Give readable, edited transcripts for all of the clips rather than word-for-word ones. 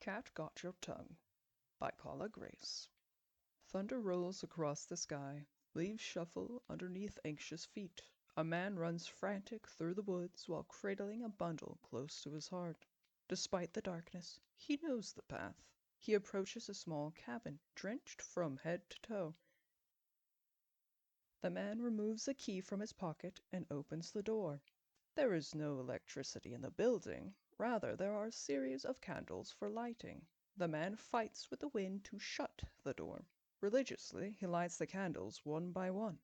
Cat Got Your Tongue by Khala Grace. Thunder rolls across the sky, leaves shuffle underneath anxious feet. A man runs frantic through the woods while cradling a bundle close to his heart. Despite the darkness, he knows the path. He approaches a small cabin, drenched from head to toe. The man removes a key from his pocket and opens the door. There is no electricity in the building. Rather, there are a series of candles for lighting. The man fights with the wind to shut the door. Religiously, he lights the candles one by one.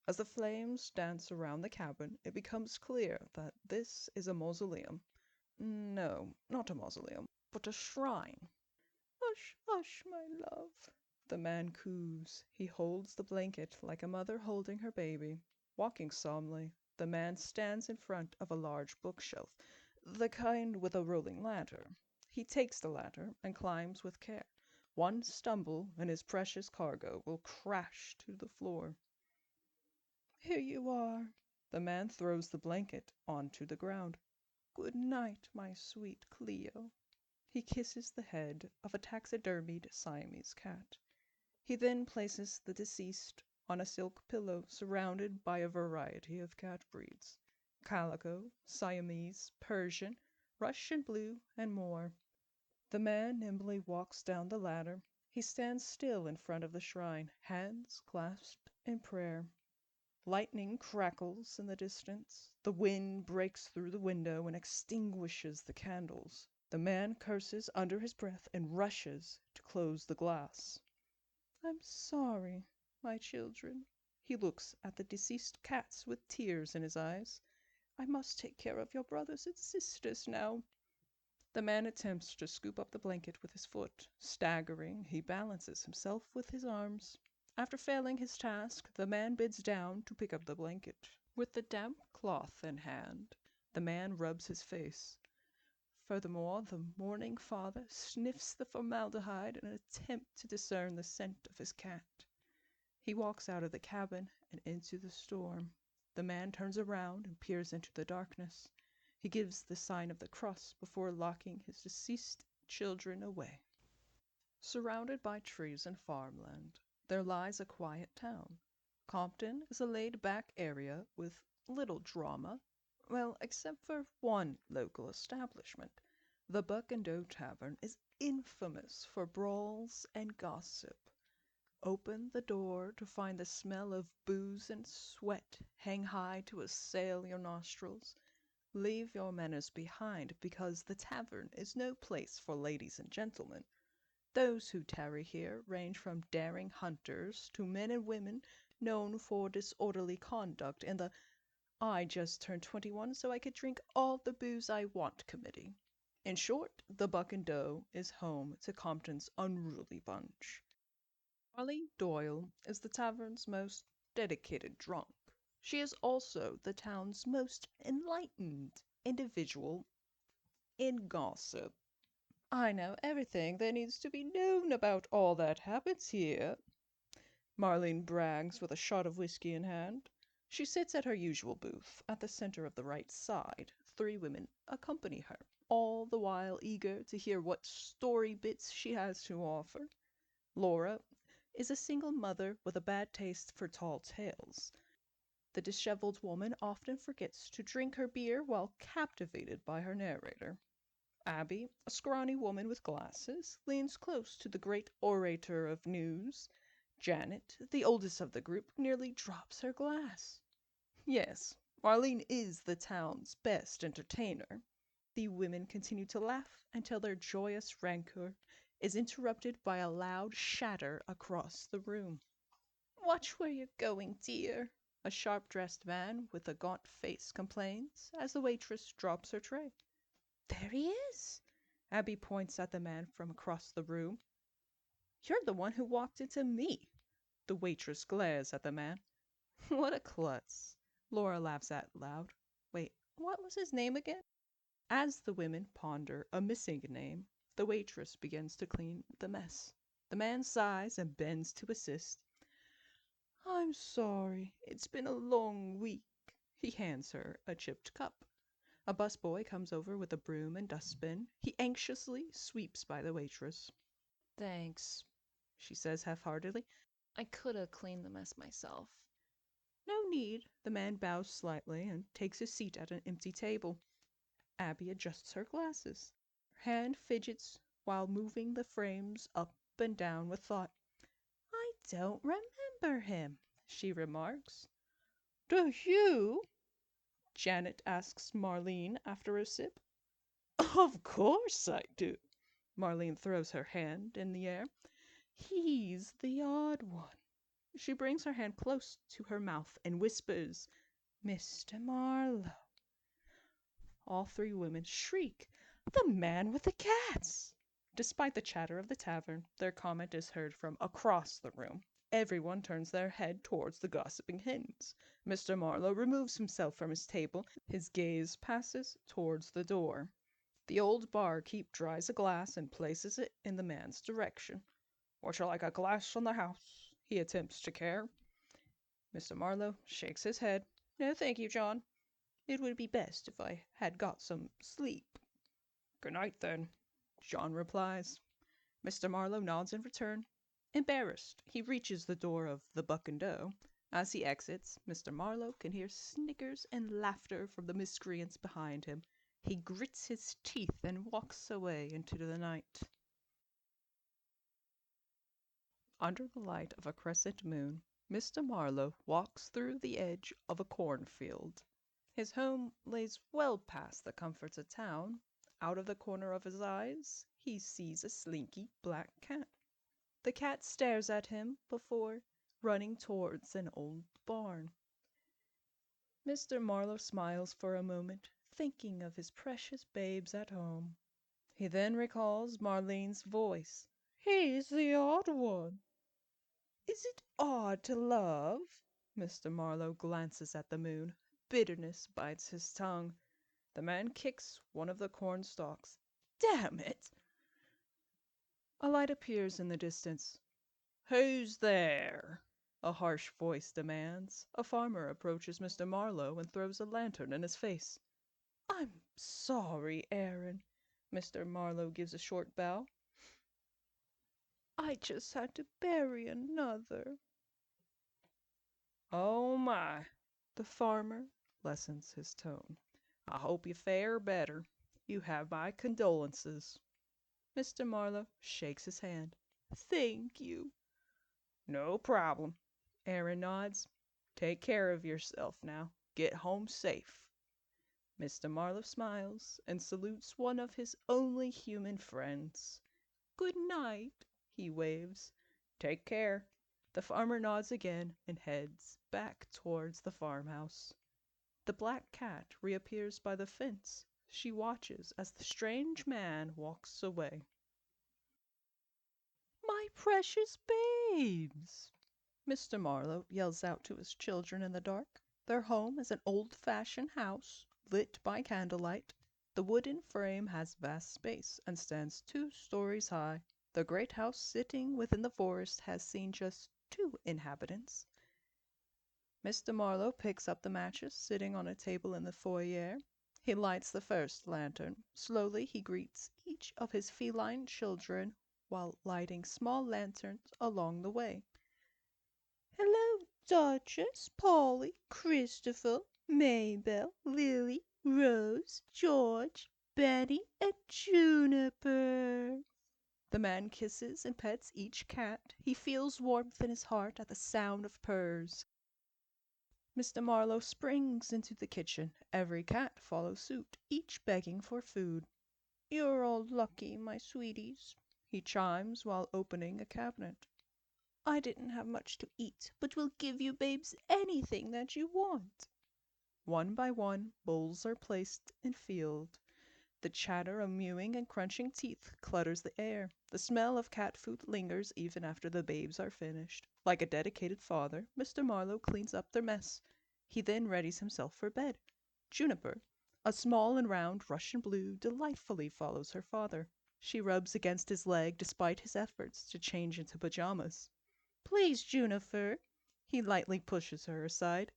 As the flames dance around the cabin, it becomes clear that this is a mausoleum. No, not a mausoleum, but a shrine. "Hush, hush, my love," the man coos. He holds the blanket like a mother holding her baby. Walking solemnly, the man stands in front of a large bookshelf, the kind with a rolling ladder. He takes the ladder and climbs with care. One stumble and his precious cargo will crash to the floor. "Here you are." The man throws the blanket onto the ground. "Good night, my sweet Cleo." He kisses the head of a taxidermied Siamese cat. He then places the deceased on a silk pillow surrounded by a variety of cat breeds: calico, Siamese, Persian, Russian blue, and more. The man nimbly walks down the ladder. He stands still in front of the shrine, hands clasped in prayer. Lightning crackles in the distance. The wind breaks through the window and extinguishes the candles. The man curses under his breath and rushes to close the glass. "I'm sorry, my children." He looks at the deceased cats with tears in his eyes. "I must take care of your brothers and sisters now." The man attempts to scoop up the blanket with his foot. Staggering, he balances himself with his arms. After failing his task, the man bends down to pick up the blanket. With the damp cloth in hand, the man rubs his face. Furthermore, the mourning father sniffs the formaldehyde in an attempt to discern the scent of his cat. He walks out of the cabin and into the storm. The man turns around and peers into the darkness. He gives the sign of the cross before locking his deceased children away. Surrounded by trees and farmland, there lies a quiet town. Compton is a laid-back area with little drama. Well, except for one local establishment. The Buck and Doe Tavern is infamous for brawls and gossip. Open the door to find the smell of booze and sweat hang high to assail your nostrils. Leave your manners behind, because the tavern is no place for ladies and gentlemen. Those who tarry here range from daring hunters to men and women known for disorderly conduct in the "I just turned 21 so I could drink all the booze I want" committee. In short, the Buck and Doe is home to Compton's unruly bunch. Molly Doyle is the tavern's most dedicated drunk. She is also the town's most enlightened individual in gossip. "I know everything there needs to be known about all that happens here," Marlene brags with a shot of whiskey in hand. She sits at her usual booth, at the center of the right side. 3 women accompany her, all the while eager to hear what story bits she has to offer. Laura is a single mother with a bad taste for tall tales. The disheveled woman often forgets to drink her beer while captivated by her narrator. Abby, a scrawny woman with glasses, leans close to the great orator of news. Janet, the oldest of the group, nearly drops her glass. Yes, Marlene is the town's best entertainer. The women continue to laugh until their joyous rancor is interrupted by a loud shatter across the room. "Watch where you're going, dear," a sharp-dressed man with a gaunt face complains as the waitress drops her tray. "There he is!" Abby points at the man from across the room. "You're the one who walked into me." The waitress glares at the man. "What a klutz!" Laura laughs out loud. "Wait, what was his name again?" As the women ponder a missing name, the waitress begins to clean the mess. The man sighs and bends to assist. "I'm sorry. It's been a long week." He hands her a chipped cup. A busboy comes over with a broom and dustbin. He anxiously sweeps by the waitress. Thanks, She says half-heartedly. I coulda cleaned the mess myself. No need. The man bows slightly and takes his seat at an empty table. Abby adjusts her glasses. Her hand fidgets while moving the frames up and down with thought. I don't remember him, she remarks. Do you? Janet asks Marlene after a sip. Of course I do. Marlene throws her hand in the air. He's the odd one. She brings her hand close to her mouth and whispers, Mr. Marlowe. All three women shriek, The man with the cats! Despite the chatter of the tavern, their comment is heard from across the room. Everyone turns their head towards the gossiping hens. Mr. Marlowe removes himself from his table. His gaze passes towards the door. The old barkeep dries a glass and places it in the man's direction. Would you like a glass from the house? He attempts to care. Mr. Marlowe shakes his head. No, thank you, John. It would be best if I had got some sleep. Good night, then, John replies. Mr. Marlowe nods in return. Embarrassed, he reaches the door of the Buck and Doe. As he exits, Mr. Marlowe can hear snickers and laughter from the miscreants behind him. He grits his teeth and walks away into the night. Under the light of a crescent moon, Mr. Marlowe walks through the edge of a cornfield. His home lays well past the comforts of town. Out of the corner of his eyes, he sees a slinky black cat. The cat stares at him before running towards an old barn. Mr. Marlowe smiles for a moment, thinking of his precious babes at home. He then recalls Marlene's voice. He's the odd one. Is it odd to love? Mr. Marlowe glances at the moon. Bitterness bites his tongue. The man kicks one of the corn stalks. Damn it! A light appears in the distance. Who's there? A harsh voice demands. A farmer approaches Mr. Marlowe and throws a lantern in his face. I'm sorry, Aaron. Mr. Marlowe gives a short bow. I just had to bury another. Oh my, the farmer lessens his tone. I hope you fare better. You have my condolences. Mr. Marlowe shakes his hand. Thank you. No problem. Aaron nods. Take care of yourself now. Get home safe. Mr. Marlowe smiles and salutes one of his only human friends. Good night, he waves. Take care. The farmer nods again and heads back towards the farmhouse. The black cat reappears by the fence. She watches as the strange man walks away. My precious babes! Mr. Marlowe yells out to his children in the dark. Their home is an old-fashioned house, lit by candlelight. The wooden frame has vast space and stands 2 stories high. The great house sitting within the forest has seen just 2 inhabitants. Mr. Marlowe picks up the matches sitting on a table in the foyer. He lights the first lantern. Slowly he greets each of his feline children while lighting small lanterns along the way. Hello, Duchess, Polly, Christopher, Mabel, Lily, Rose, George, Benny, and Juniper. The man kisses and pets each cat. He feels warmth in his heart at the sound of purrs. Mr. Marlowe springs into the kitchen. Every cat follows suit, each begging for food. You're all lucky, my sweeties, he chimes while opening a cabinet. I didn't have much to eat, but we'll give you babes anything that you want. One by one, bowls are placed in field. The chatter of mewing and crunching teeth clutters the air. The smell of cat food lingers even after the babes are finished. Like a dedicated father, Mr. Marlowe cleans up their mess. He then readies himself for bed. Juniper, a small and round Russian blue, delightfully follows her father. She rubs against his leg despite his efforts to change into pajamas. Please, Juniper. He lightly pushes her aside.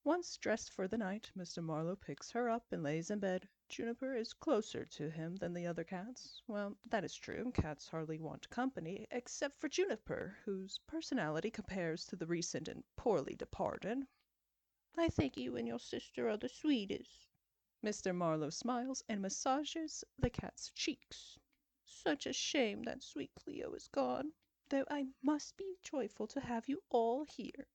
Once dressed for the night, Mr. Marlowe picks her up and lays in bed. Juniper is closer to him than the other cats. Well, that is true. Cats hardly want company, except for Juniper, whose personality compares to the recent and poorly departed. I think you and your sister are the sweetest. Mr. Marlowe smiles and massages the cat's cheeks. Such a shame that sweet Cleo is gone, though I must be joyful to have you all here.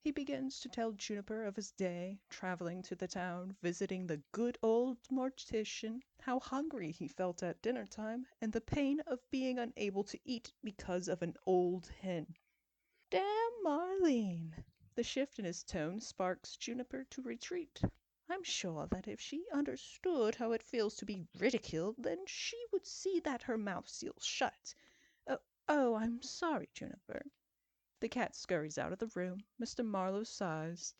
He begins to tell Juniper of his day, traveling to the town, visiting the good old mortician, how hungry he felt at dinner time, and the pain of being unable to eat because of an old hen. Damn Marlene! The shift in his tone sparks Juniper to retreat. I'm sure that if she understood how it feels to be ridiculed, then she would see that her mouth seals shut. Oh, I'm sorry, Juniper. The cat scurries out of the room. Mr. Marlowe sighs.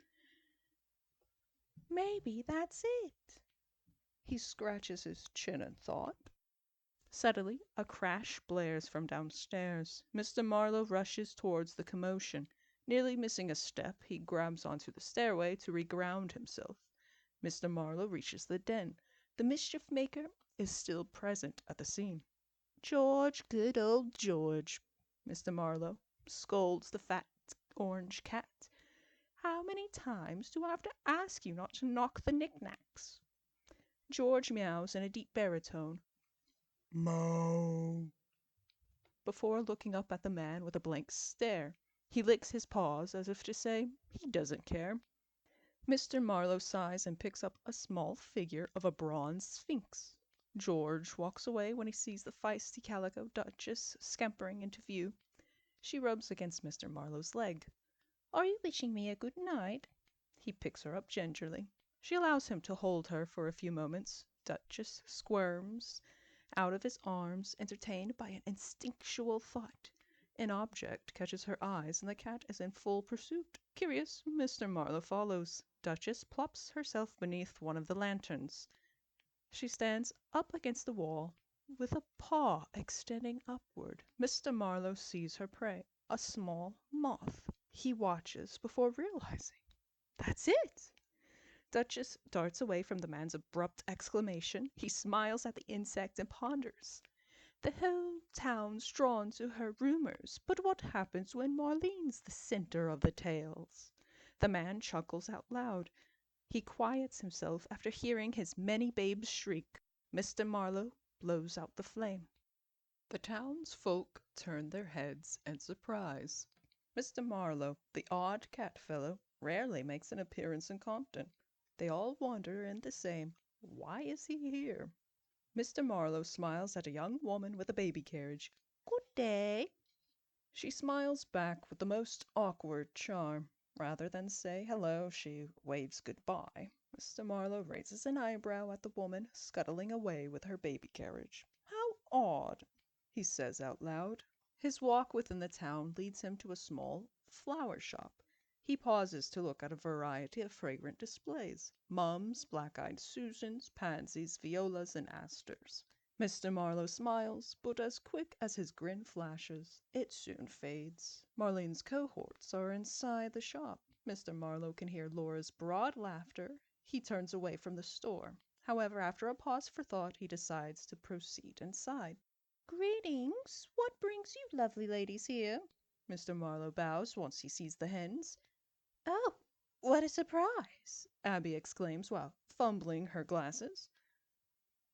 Maybe that's it. He scratches his chin in thought. Suddenly, a crash blares from downstairs. Mr. Marlowe rushes towards the commotion. Nearly missing a step, he grabs onto the stairway to reground himself. Mr. Marlowe reaches the den. The mischief maker is still present at the scene. George, good old George, Mr. Marlowe scolds the fat orange cat. How many times do I have to ask you not to knock the knickknacks? George meows in a deep baritone. Moo. Before looking up at the man with a blank stare. He licks his paws as if to say he doesn't care. Mr. Marlowe sighs and picks up a small figure of a bronze sphinx. George walks away when he sees the feisty calico duchess scampering into view. She rubs against Mr. Marlowe's leg. Are you wishing me a good night? He picks her up gingerly. She allows him to hold her for a few moments. Duchess squirms out of his arms, entertained by an instinctual thought. An object catches her eyes, and the cat is in full pursuit. Curious, Mr. Marlowe follows. Duchess plops herself beneath one of the lanterns. She stands up against the wall, with a paw extending upward. Mr. Marlowe sees her prey, a small moth. He watches before realizing. That's it! Duchess darts away from the man's abrupt exclamation. He smiles at the insect and ponders. The whole town's drawn to her rumors, but what happens when Marlene's the center of the tales? The man chuckles out loud. He quiets himself after hearing his many babes shriek. Mr. Marlowe blows out the flame. The townsfolk turn their heads in surprise. Mr. Marlowe, the odd cat fellow, rarely makes an appearance in Compton. They all wonder in the same, why is he here? Mr. Marlowe smiles at a young woman with a baby carriage. Good day. She smiles back with the most awkward charm. Rather than say hello, she waves goodbye. Mr. Marlowe raises an eyebrow at the woman scuttling away with her baby carriage. How odd, he says out loud. His walk within the town leads him to a small flower shop. He pauses to look at a variety of fragrant displays. Mums, black-eyed Susans, pansies, violas, and asters. Mr. Marlowe smiles, but as quick as his grin flashes, it soon fades. Marlene's cohorts are inside the shop. Mr. Marlowe can hear Laura's broad laughter. He turns away from the store. However, after a pause for thought, he decides to proceed inside. Greetings. What brings you lovely ladies here? Mr. Marlowe bows once he sees the hens. Oh, what a surprise! Abby exclaims while fumbling her glasses.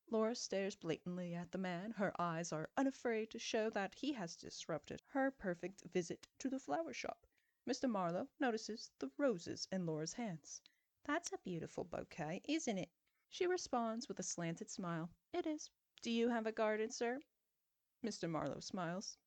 Laura stares blatantly at the man. Her eyes are unafraid to show that he has disrupted her perfect visit to the flower shop. Mr. Marlowe notices the roses in Laura's hands. That's a beautiful bouquet, isn't it? She responds with a slanted smile. It is. Do you have a garden, sir? Mr. Marlowe smiles.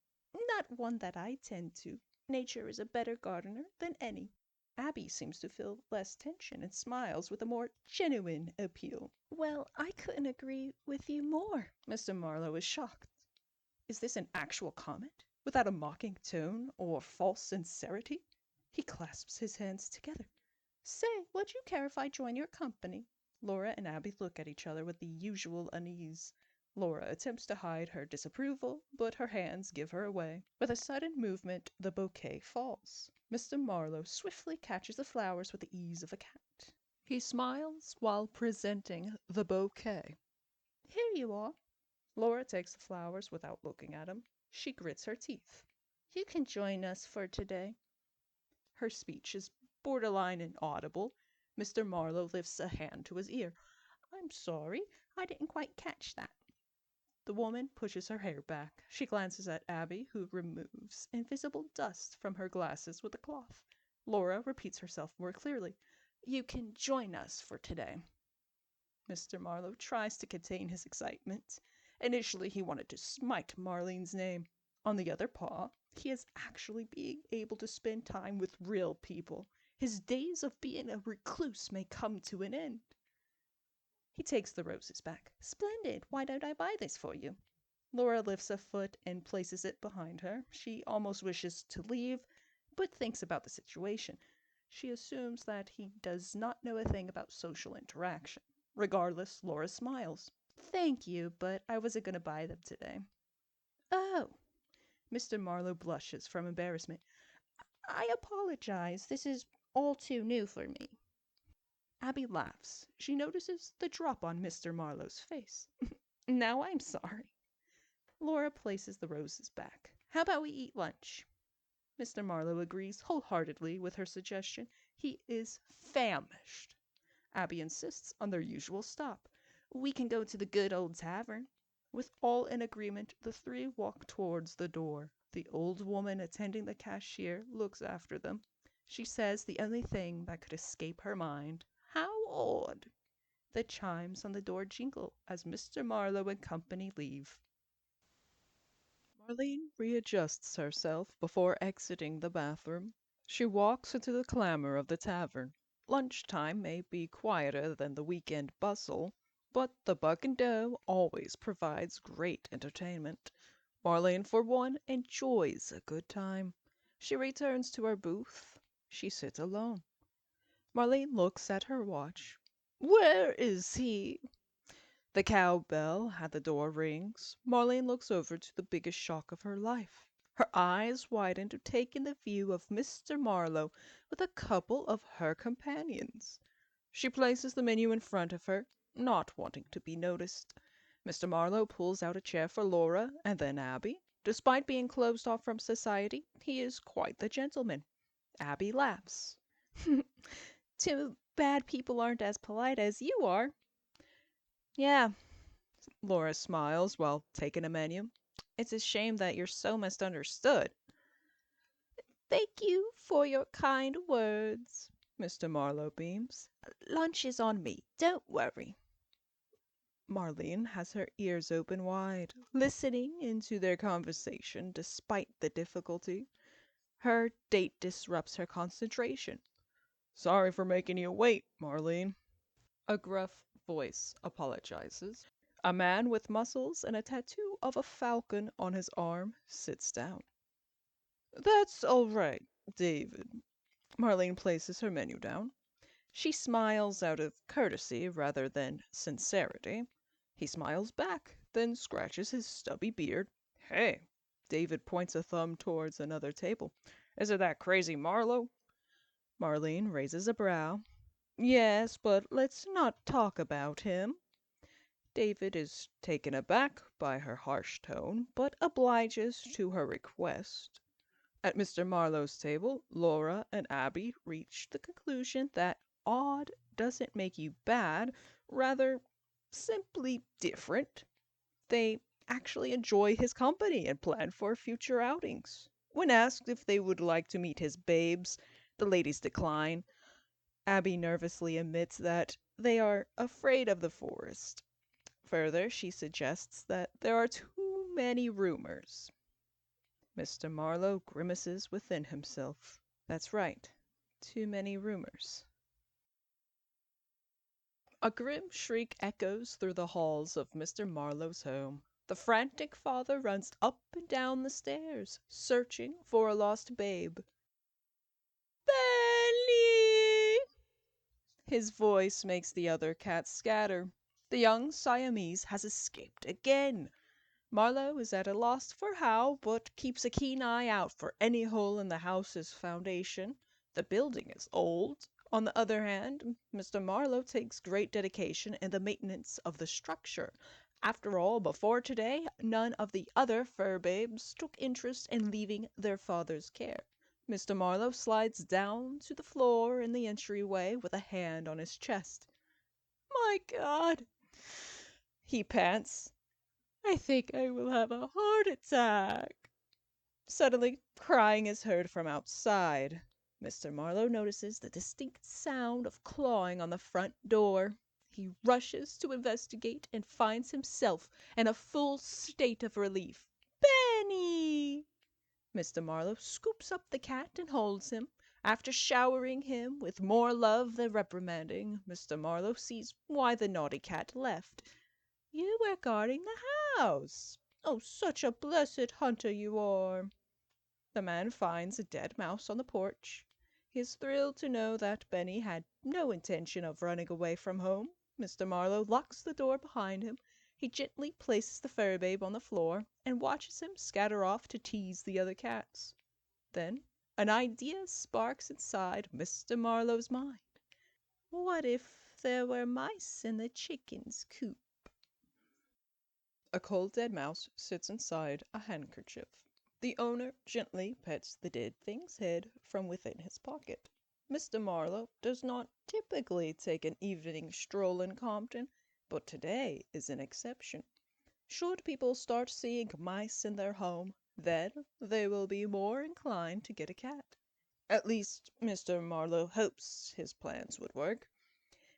Not one that I tend to. Nature is a better gardener than any. Abby seems to feel less tension and smiles with a more genuine appeal. Well, I couldn't agree with you more. Mr. Marlowe is shocked. Is this an actual comment, without a mocking tone or false sincerity? He clasps his hands together. Say, would you care if I join your company? Laura and Abby look at each other with the usual unease. Laura attempts to hide her disapproval, but her hands give her away. With a sudden movement, the bouquet falls. Mr. Marlowe swiftly catches the flowers with the ease of a cat. He smiles while presenting the bouquet. Here you are. Laura takes the flowers without looking at him. She grits her teeth. You can join us for today. Her speech is borderline inaudible. Mr. Marlowe lifts a hand to his ear. I'm sorry, I didn't quite catch that. The woman pushes her hair back. She glances at Abby, who removes invisible dust from her glasses with a cloth. Laura repeats herself more clearly. You can join us for today. Mr. Marlowe tries to contain his excitement. Initially, he wanted to smite Marlene's name. On the other paw, he is actually being able to spend time with real people. His days of being a recluse may come to an end. He takes the roses back. Splendid. Why don't I buy this for you? Laura lifts a foot and places it behind her. She almost wishes to leave, but thinks about the situation. She assumes that he does not know a thing about social interaction. Regardless, Laura smiles. Thank you, but I wasn't going to buy them today. Oh. Mr. Marlowe blushes from embarrassment. I apologize. This is all too new for me. Abby laughs. She notices the drop on Mr. Marlowe's face. Now I'm sorry. Laura places the roses back. How about we eat lunch? Mr. Marlowe agrees wholeheartedly with her suggestion. He is famished. Abby insists on their usual stop. We can go to the good old tavern. With all in agreement, the three walk towards the door. The old woman attending the cashier looks after them. She says the only thing that could escape her mind. How odd! The chimes on the door jingle as Mr. Marlowe and company leave. Marlene readjusts herself before exiting the bathroom. She walks into the clamor of the tavern. Lunchtime may be quieter than the weekend bustle, but the Buck and Doe always provides great entertainment. Marlene, for one, enjoys a good time. She returns to her booth. She sits alone. Marlene looks at her watch. Where is he? The cowbell at the door rings. Marlene looks over to the biggest shock of her life. Her eyes widen to take in the view of Mr. Marlowe with a couple of her companions. She places the menu in front of her, not wanting to be noticed. Mr. Marlowe pulls out a chair for Laura and then Abby. Despite being closed off from society, he is quite the gentleman. Abby laughs. Too bad people aren't as polite as you are. Yeah, Laura smiles while taking a menu. It's a shame that you're so misunderstood. Thank you for your kind words. Mr. Marlowe beams. Lunch is on me. Don't worry. Marlene has her ears open wide, listening into their conversation despite the difficulty. Her date disrupts her concentration. Sorry for making you wait, Marlene. A gruff voice apologizes. A man with muscles and a tattoo of a falcon on his arm sits down. That's all right, David. Marlene places her menu down. She smiles out of courtesy rather than sincerity. He smiles back, then scratches his stubby beard. Hey, David points a thumb towards another table. Is it that crazy Marlowe? Marlene raises a brow. Yes, but let's not talk about him. David is taken aback by her harsh tone, but obliges to her request. At Mr. Marlowe's table, Laura and Abby reach the conclusion that odd doesn't make you bad, rather simply different. They actually enjoy his company and plan for future outings. When asked if they would like to meet his babes, the ladies decline. Abby nervously admits that they are afraid of the forest. Further, she suggests that there are too many rumors. Mr. Marlowe grimaces within himself. That's right, too many rumors. A grim shriek echoes through the halls of Mr. Marlowe's home. The frantic father runs up and down the stairs, searching for a lost babe. Benny! His voice makes the other cats scatter. The young Siamese has escaped again. Marlowe is at a loss for how, but keeps a keen eye out for any hole in the house's foundation. The building is old. On the other hand, Mr. Marlowe takes great dedication in the maintenance of the structure. After all, before today, none of the other fur babes took interest in leaving their father's care. Mr. Marlowe slides down to the floor in the entryway with a hand on his chest. "My God!" he pants. "I think I will have a heart attack." Suddenly, crying is heard from outside. Mr. Marlowe notices the distinct sound of clawing on the front door. He rushes to investigate and finds himself in a full state of relief. "Benny!" Mr. Marlowe scoops up the cat and holds him. After showering him with more love than reprimanding, Mr. Marlowe sees why the naughty cat left. "You were guarding the house. Oh, such a blessed hunter you are." The man finds a dead mouse on the porch. He is thrilled to know that Benny had no intention of running away from home. Mr. Marlowe locks the door behind him. He gently places the fur babe on the floor and watches him scatter off to tease the other cats. Then an idea sparks inside Mr. Marlowe's mind. What if there were mice in the chicken's coop? A cold dead mouse sits inside a handkerchief. The owner gently pets the dead thing's head from within his pocket. Mr. Marlowe does not typically take an evening stroll in Compton, but today is an exception. Should people start seeing mice in their home, then they will be more inclined to get a cat. At least, Mr. Marlowe hopes his plans would work.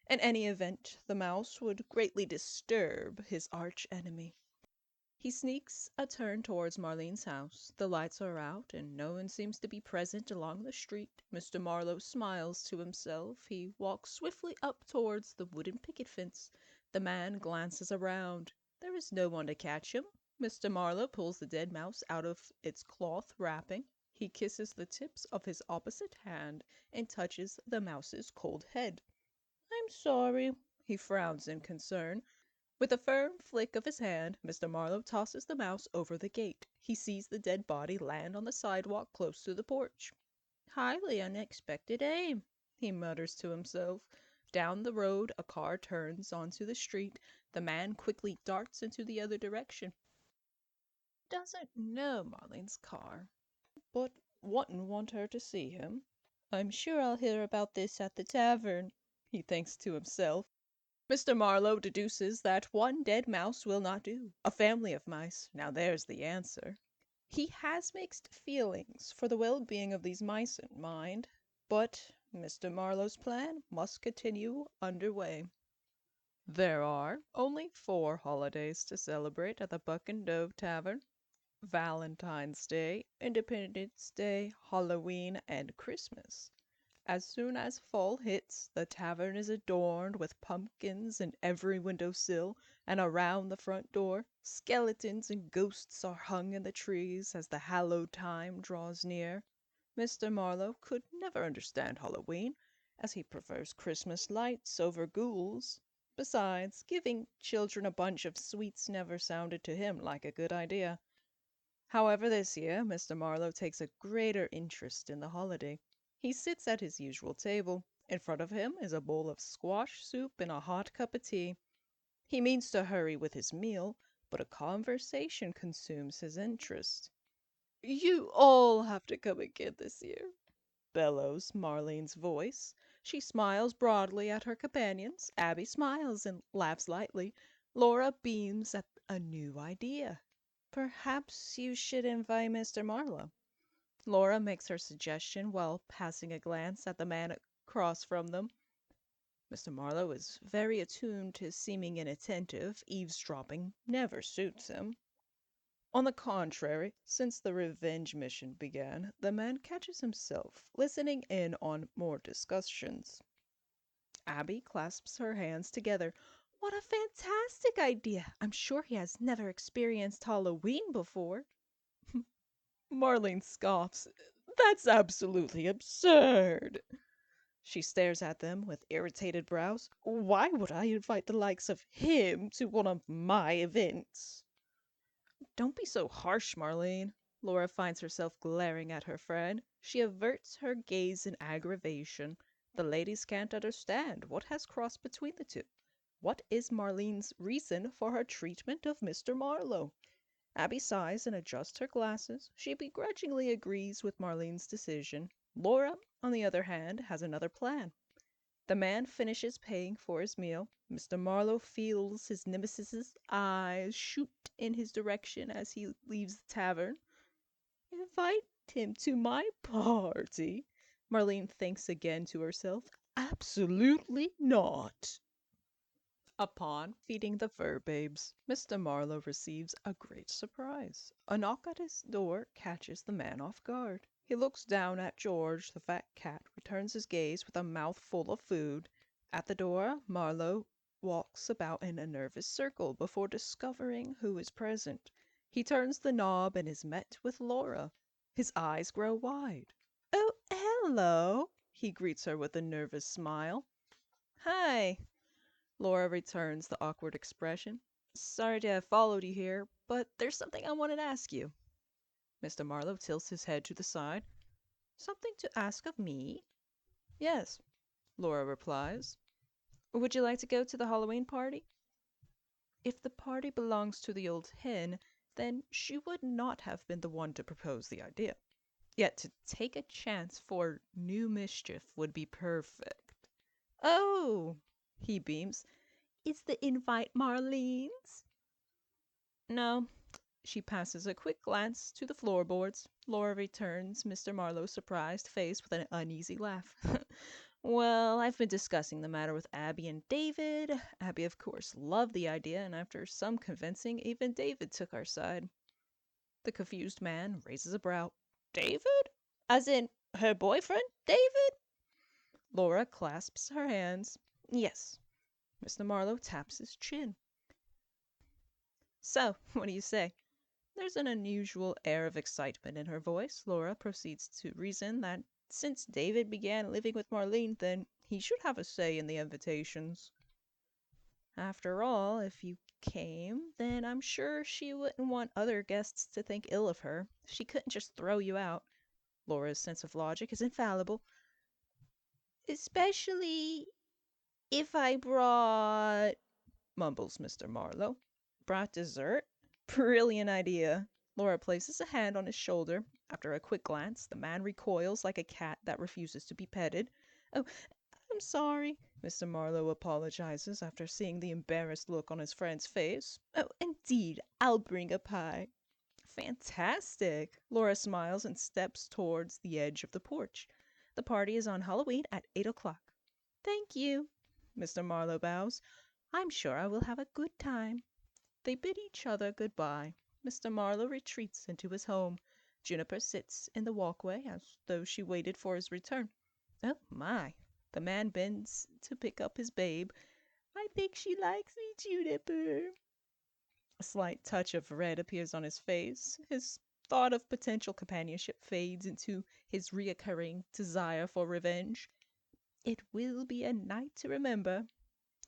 In any event, the mouse would greatly disturb his arch enemy. He sneaks a turn towards Marlene's house. The lights are out, and no one seems to be present along the street. Mr. Marlowe smiles to himself. He walks swiftly up towards the wooden picket fence. The man glances around. There is no one to catch him. Mr. Marlowe pulls the dead mouse out of its cloth wrapping. He kisses the tips of his opposite hand and touches the mouse's cold head. "I'm sorry." He frowns in concern. With a firm flick of his hand, Mr. Marlowe tosses the mouse over the gate. He sees the dead body land on the sidewalk close to the porch. "Highly unexpected aim," he mutters to himself. Down the road a car turns onto the street. The man quickly darts into the other direction. Doesn't know Marlene's car, but wouldn't want her to see him. "I'm sure I'll hear about this at the tavern," he thinks to himself. Mr. Marlowe deduces that one dead mouse will not do. A family of mice. Now there's the answer. He has mixed feelings for the well-being of these mice in mind, but Mr. Marlowe's plan must continue underway. There are only 4 holidays to celebrate at the Buck and Dove Tavern: Valentine's Day, Independence Day, Halloween, and Christmas. As soon as fall hits, the tavern is adorned with pumpkins in every window-sill and around the front door. Skeletons and ghosts are hung in the trees as the hallowed time draws near. Mr. Marlowe could never understand Halloween, as he prefers Christmas lights over ghouls. Besides, giving children a bunch of sweets never sounded to him like a good idea. However, this year Mr. Marlowe takes a greater interest in the holiday. He sits at his usual table. In front of him is a bowl of squash soup and a hot cup of tea. He means to hurry with his meal, but a conversation consumes his interest. "You all have to come again this year," bellows Marlene's voice. She smiles broadly at her companions. Abby smiles and laughs lightly. Laura beams at a new idea. "Perhaps you should invite Mr. Marlowe." Laura makes her suggestion while passing a glance at the man across from them. Mr. Marlowe is very attuned to seeming inattentive. Eavesdropping never suits him. On the contrary, since the revenge mission began, the man catches himself listening in on more discussions. Abby clasps her hands together. "What a fantastic idea! I'm sure he has never experienced Halloween before." Marlene scoffs. "That's absolutely absurd." She stares at them with irritated brows. Why would I invite the likes of him to one of my events? Don't be so harsh, Marlene. Laura finds herself glaring at her friend. She averts her gaze in aggravation. The ladies can't understand what has crossed between the two. What is Marlene's reason for her treatment of Mr. Marlowe? Abby sighs and adjusts her glasses. She begrudgingly agrees with Marlene's decision. Laura, on the other hand, has another plan. The man finishes paying for his meal. Mr. Marlowe feels his nemesis's eyes shoot in his direction as he leaves the tavern. Invite him to my party? Marlene thinks again to herself. Absolutely not. Upon feeding the fur babes, Mr. Marlowe receives a great surprise. A knock at his door catches the man off guard. He looks down at George, the fat cat, returns his gaze with a mouth full of food. At the door, Marlowe walks about in a nervous circle before discovering who is present. He turns the knob and is met with Laura. His eyes grow wide. "Oh, hello," he greets her with a nervous smile. "Hi." Laura returns the awkward expression. "Sorry to have followed you here, but there's something I wanted to ask you." Mr. Marlowe tilts his head to the side. "Something to ask of me?" "Yes," Laura replies. "Would you like to go to the Halloween party?" If the party belongs to the old hen, then she would not have been the one to propose the idea. Yet to take a chance for new mischief would be perfect. "Oh," he beams. "Is the invite Marlene's?" "No." She passes a quick glance to the floorboards. Laura returns Mr. Marlowe's surprised face with an uneasy laugh. "Well, I've been discussing the matter with Abby and David. Abby, of course, loved the idea, and after some convincing, even David took our side." The confused man raises a brow. "David? As in her boyfriend, David?" Laura clasps her hands. "Yes." Mr. Marlowe taps his chin. "So, what do you say?" There's an unusual air of excitement in her voice. Laura proceeds to reason that since David began living with Marlene, then he should have a say in the invitations. "After all, if you came, then I'm sure she wouldn't want other guests to think ill of her. She couldn't just throw you out." Laura's sense of logic is infallible. "Especially if I brought," mumbles Mr. Marlowe. "Brought dessert? Brilliant idea." Laura places a hand on his shoulder. After a quick glance, the man recoils like a cat that refuses to be petted. "Oh, I'm sorry," Mr. Marlowe apologizes after seeing the embarrassed look on his friend's face. "Oh, indeed, I'll bring a pie." "Fantastic!" Laura smiles and steps towards the edge of the porch. "The party is on Halloween at 8 o'clock." "Thank you." Mr. Marlowe bows. "I'm sure I will have a good time." They bid each other good-bye. Mr. Marlowe retreats into his home. Juniper sits in the walkway as though she waited for his return. "Oh, my." The man bends to pick up his babe. "I think she likes me, Juniper." A slight touch of red appears on his face. His thought of potential companionship fades into his reoccurring desire for revenge. "It will be a night to remember."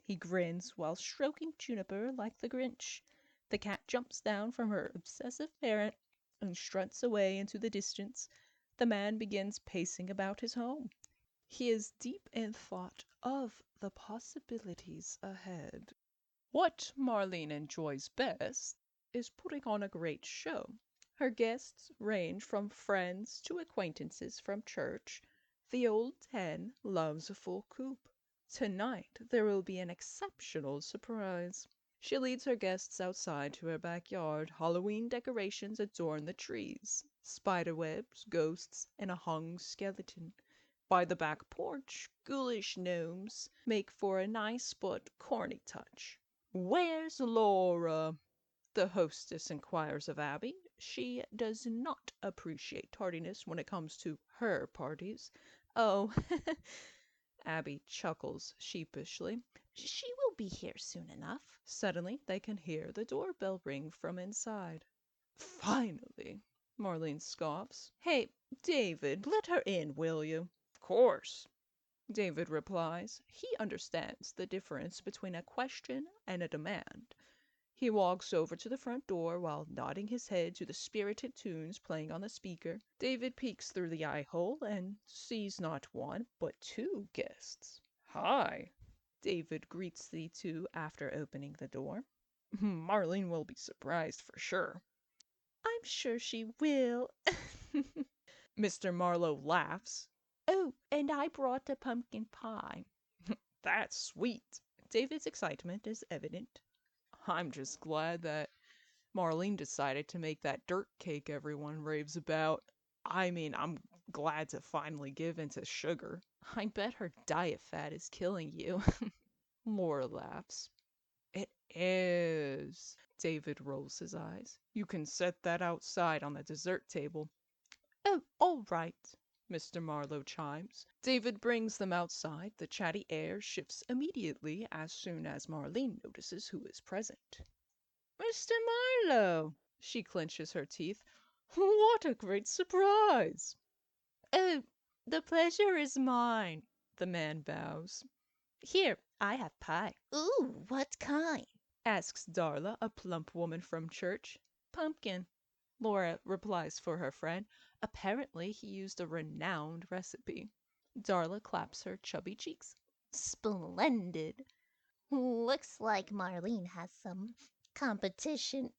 He grins while stroking Juniper like the Grinch. The cat jumps down from her obsessive parent and struts away into the distance. The man begins pacing about his home. He is deep in thought of the possibilities ahead. What Marlene enjoys best is putting on a great show. Her guests range from friends to acquaintances from church. The old hen loves a full coop. Tonight there will be an exceptional surprise. She leads her guests outside to her backyard. Halloween decorations adorn the trees. Spiderwebs, ghosts, and a hung skeleton. By the back porch, ghoulish gnomes make for a nice but corny touch. "Where's Laura?" the hostess inquires of Abby. She does not appreciate tardiness when it comes to her parties. "Oh," Abby chuckles sheepishly. "She will be here soon enough." Suddenly they can hear the doorbell ring from inside. "Finally," Marlene scoffs. "Hey, David, let her in, will you?" "Of course." David replies. He understands the difference between a question and a demand. He walks over to the front door while nodding his head to the spirited tunes playing on the speaker. David peeks through the eye hole and sees not one, but two guests. "Hi," David greets the two after opening the door. "Marlene will be surprised for sure." I'm sure she will. Mr. Marlowe laughs. Oh, and I brought a pumpkin pie. "That's sweet." David's excitement is evident. "I'm just glad that Marlene decided to make that dirt cake everyone raves about. I mean, I'm glad to finally give in to sugar." I bet her diet fat is killing you. Laura laughs. "It is." David rolls his eyes. "You can set that outside on the dessert table." Oh, all right, Mr. Marlowe chimes. David brings them outside. The chatty air shifts immediately as soon as Marlene notices who is present. "Mr. Marlowe!" She clenches her teeth. "What a great surprise!" Oh, the pleasure is mine. The man bows. Here, I have pie. Ooh, what kind? Asks Darla, a plump woman from church. Pumpkin. Laura replies for her friend. Apparently, he used a renowned recipe. Darla claps her chubby cheeks. Splendid. Looks like Marlene has some competition.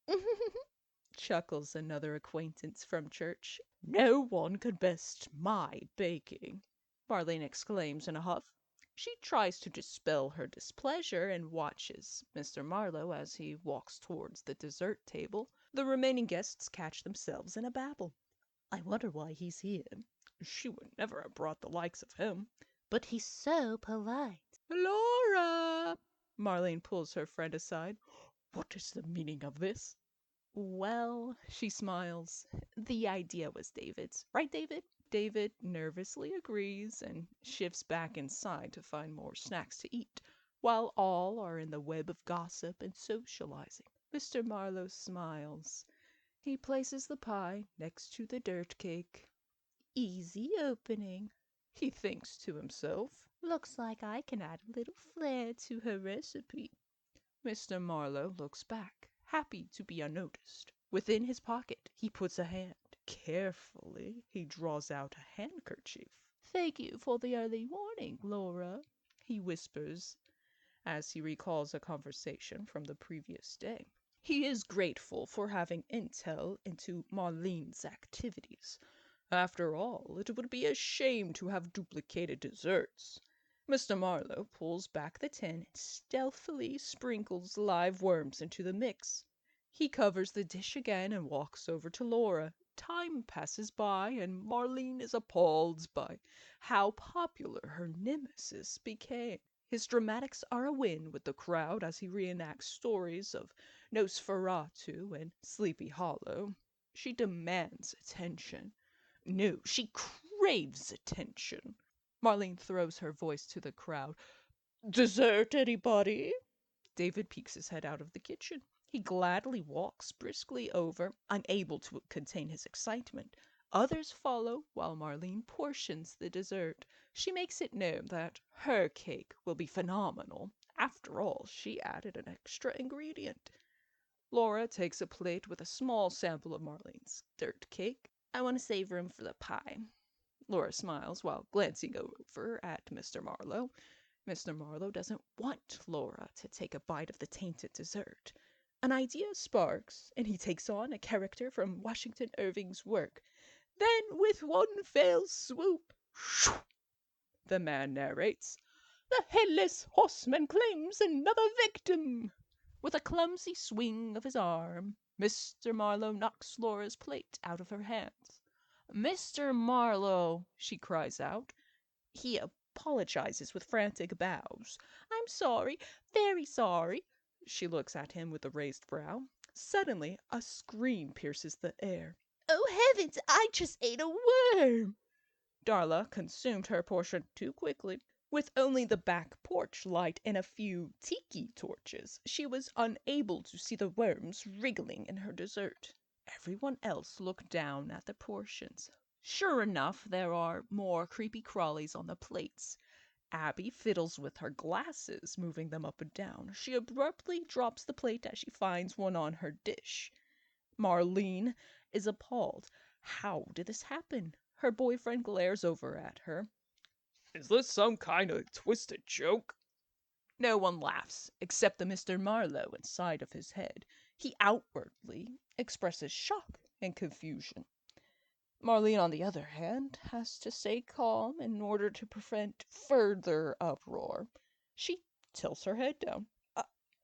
Chuckles another acquaintance from church. "No one could best my baking," Marlene exclaims in a huff. She tries to dispel her displeasure and watches Mr. Marlowe as he walks towards the dessert table. The remaining guests catch themselves in a babble. I wonder why he's here. She would never have brought the likes of him. But he's so polite. "Laura!" Marlene pulls her friend aside. "What is the meaning of this?" Well, She smiles. the idea was David's. Right, David? David nervously agrees and shifts back inside to find more snacks to eat, while all are in the web of gossip and socializing. Mr. Marlowe smiles. He places the pie next to the dirt cake. Easy opening. He thinks to himself. Looks like I can add a little flair to her recipe. Mr. Marlowe looks back, happy to be unnoticed. Within his pocket, he puts a hand. Carefully, he draws out a handkerchief. Thank you for the early warning, Laura, He whispers as he recalls a conversation from the previous day. He is grateful for having intel into Marlene's activities. After all, it would be a shame to have duplicated desserts. Mr. Marlowe pulls back the tin and stealthily sprinkles live worms into the mix. He covers the dish again and walks over to Laura. Time passes by, and Marlene is appalled by how popular her nemesis became. His dramatics are a win with the crowd as he reenacts stories of Nosferatu and Sleepy Hollow. She demands attention. No, she craves attention. Marlene throws her voice to the crowd. "Dessert, anybody?" David peeks his head out of the kitchen. He gladly walks briskly over, unable to contain his excitement. Others follow while Marlene portions the dessert. She makes it known that her cake will be phenomenal. After all, she added an extra ingredient. Laura takes a plate with a small sample of Marlene's dirt cake. I want to save room for the pie. Laura smiles while glancing over at Mr. Marlowe. Mr. Marlowe doesn't want Laura to take a bite of the tainted dessert. An idea sparks, and he takes on a character from Washington Irving's work. Then, with one fell swoop, shoo, the man narrates, the headless horseman claims another victim. With a clumsy swing of his arm, Mr. Marlowe knocks Laura's plate out of her hands. "Mr. Marlowe!" she cries out. He apologizes with frantic bows. "I'm sorry, very sorry." She looks at him with a raised brow. Suddenly, a scream pierces the air. Oh heavens, I just ate a worm! Darla consumed her portion too quickly. With only the back porch light and a few tiki torches, she was unable to see the worms wriggling in her dessert. Everyone else looked down at the portions. Sure enough, there are more creepy crawlies on the plates. Abby fiddles with her glasses, moving them up and down. She abruptly drops the plate as she finds one on her dish. Marlene is appalled. How did this happen? Her boyfriend glares over at her. Is this some kind of twisted joke? No one laughs, except the Mr. Marlowe inside of his head. He outwardly expresses shock and confusion. Marlene, on the other hand, has to stay calm in order to prevent further uproar. She tilts her head down.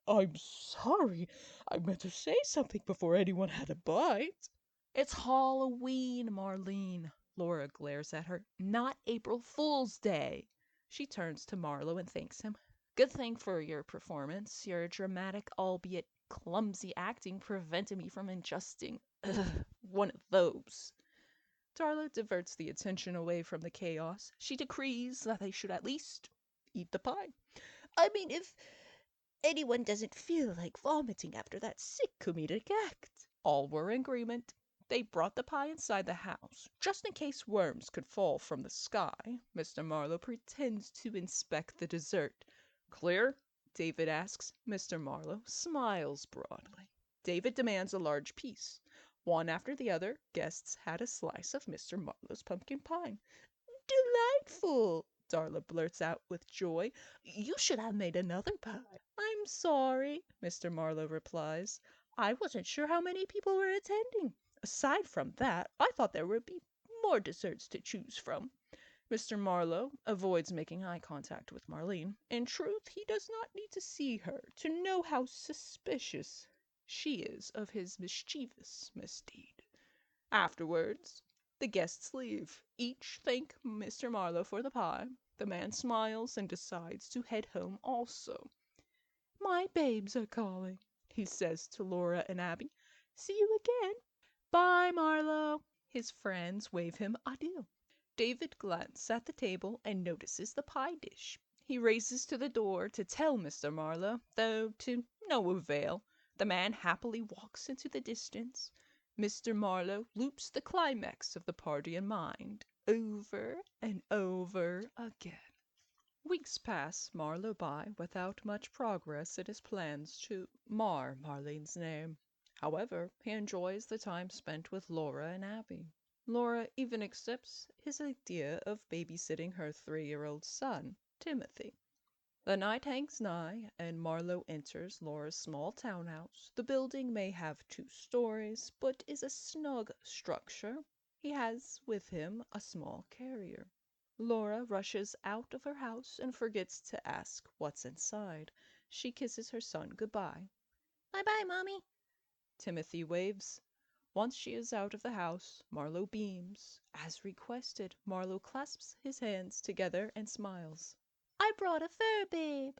I'm sorry. I meant to say something before anyone had a bite. It's Halloween, Marlene. Laura glares at her. Not April Fool's Day. She turns to Marlowe and thanks him. Good thing for your performance. Your dramatic, albeit clumsy acting prevented me from ingesting one of those. Darla diverts the attention away from the chaos. She decrees that they should at least eat the pie. I mean, if anyone doesn't feel like vomiting after that sick comedic act. All were in agreement. They brought the pie inside the house, just in case worms could fall from the sky. Mr. Marlowe pretends to inspect the dessert. Clear? David asks. Mr. Marlowe smiles broadly. David demands a large piece. One after the other, guests had a slice of Mr. Marlowe's pumpkin pie. Delightful, Darla blurts out with joy. You should have made another pie. I'm sorry, Mr. Marlowe replies. I wasn't sure how many people were attending. Aside from that, I thought there would be more desserts to choose from. Mr. Marlowe avoids making eye contact with Marlene. In truth, he does not need to see her to know how suspicious she is of his mischievous misdeed. Afterwards, the guests leave. Each thank Mr. Marlowe for the pie. The man smiles and decides to head home also. My babes are calling, he says to Laura and Abby. See you again. Bye, Marlowe. His friends wave him adieu. David glances at the table and notices the pie dish. He races to the door to tell Mr. Marlowe, though to no avail. The man happily walks into the distance. Mr. Marlowe loops the climax of the party in mind, over and over again. Weeks pass Marlowe by without much progress in his plans to mar Marlene's name. However, he enjoys the time spent with Laura and Abby. Laura even accepts his idea of babysitting her 3-year-old son, Timothy. The night hangs nigh, and Marlowe enters Laura's small townhouse. The building may have 2 stories, but is a snug structure. He has with him a small carrier. Laura rushes out of her house and forgets to ask what's inside. She kisses her son goodbye. Bye-bye, Mommy. Timothy waves. Once she is out of the house, Marlowe beams. As requested, Marlowe clasps his hands together and smiles. I brought a fur, babe.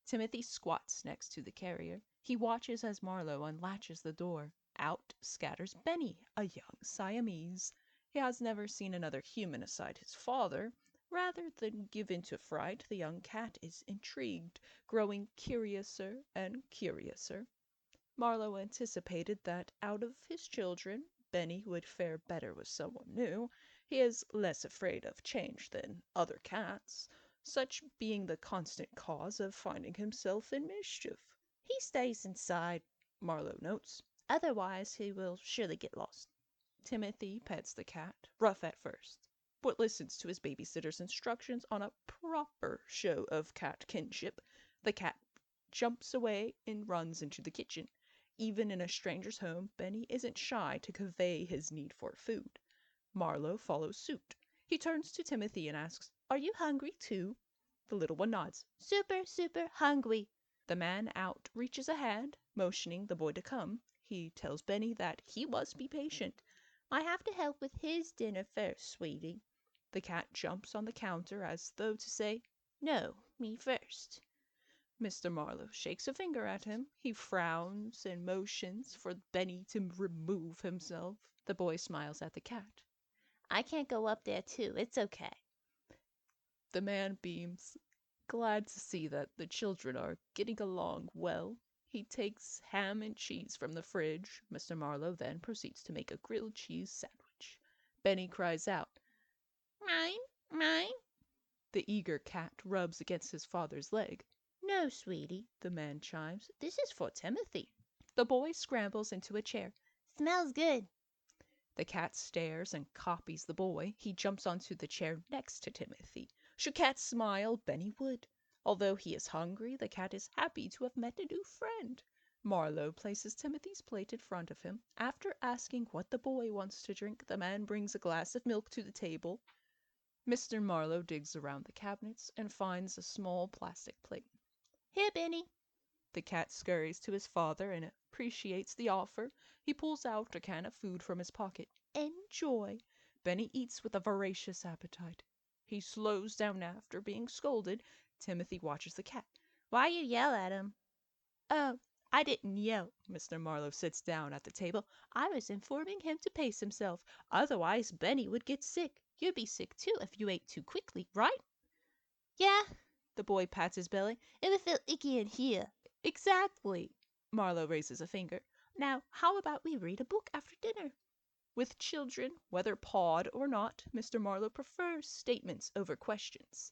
Timothy squats next to the carrier. He watches as Marlowe unlatches the door. Out scatters Benny, a young Siamese. He has never seen another human aside his father. Rather than give in to fright, the young cat is intrigued, growing curiouser and curiouser. Marlowe anticipated that out of his children, Benny would fare better with someone new. He is less afraid of change than other cats, such being the constant cause of finding himself in mischief. He stays inside, Marlowe notes. Otherwise, he will surely get lost. Timothy pets the cat, rough at first, but listens to his babysitter's instructions on a proper show of cat kinship. The cat jumps away and runs into the kitchen. Even in a stranger's home, Benny isn't shy to convey his need for food. Marlowe follows suit. He turns to Timothy and asks, Are you hungry too? The little one nods. Super, super hungry. The man out reaches a hand, motioning the boy to come. He tells Benny that he must be patient. I have to help with his dinner first, sweetie. The cat jumps on the counter as though to say, No, me first. Mr. Marlowe shakes a finger at him. He frowns and motions for Benny to remove himself. The boy smiles at the cat. I can't go up there too. It's okay. The man beams, glad to see that the children are getting along well. He takes ham and cheese from the fridge. Mr. Marlowe then proceeds to make a grilled cheese sandwich. Benny cries out, Mine, mine. The eager cat rubs against his father's leg. No, sweetie, The man chimes. this is for Timothy. The boy scrambles into a chair. Smells good. The cat stares and copies the boy. He jumps onto the chair next to Timothy. Should cat smile, Benny would. Although he is hungry, the cat is happy to have met a new friend. Marlowe places Timothy's plate in front of him. After asking what the boy wants to drink, the man brings a glass of milk to the table. Mr. Marlowe digs around the cabinets and finds a small plastic plate. Here, Benny. The cat scurries to his father and appreciates the offer. He pulls out a can of food from his pocket. Enjoy! Benny eats with a voracious appetite. He slows down after being scolded. Timothy watches the cat. Why you yell at him? Oh, I didn't yell. Mr. Marlowe sits down at the table. I was informing him to pace himself. Otherwise, Benny would get sick. You'd be sick too if you ate too quickly, right? Yeah. The boy pats his belly. It would feel icky in here. Exactly. Marlowe raises a finger. Now, how about we read a book after dinner? With children, whether pawed or not, Mr. Marlowe prefers statements over questions.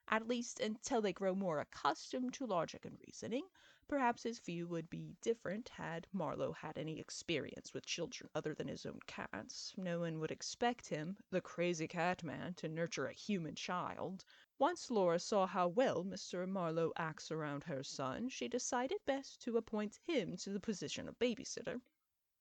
At least until they grow more accustomed to logic and reasoning. Perhaps his view would be different had Marlowe had any experience with children other than his own cats. No one would expect him, the crazy cat man, to nurture a human child. Once Laura saw how well Mr. Marlowe acts around her son, she decided best to appoint him to the position of babysitter.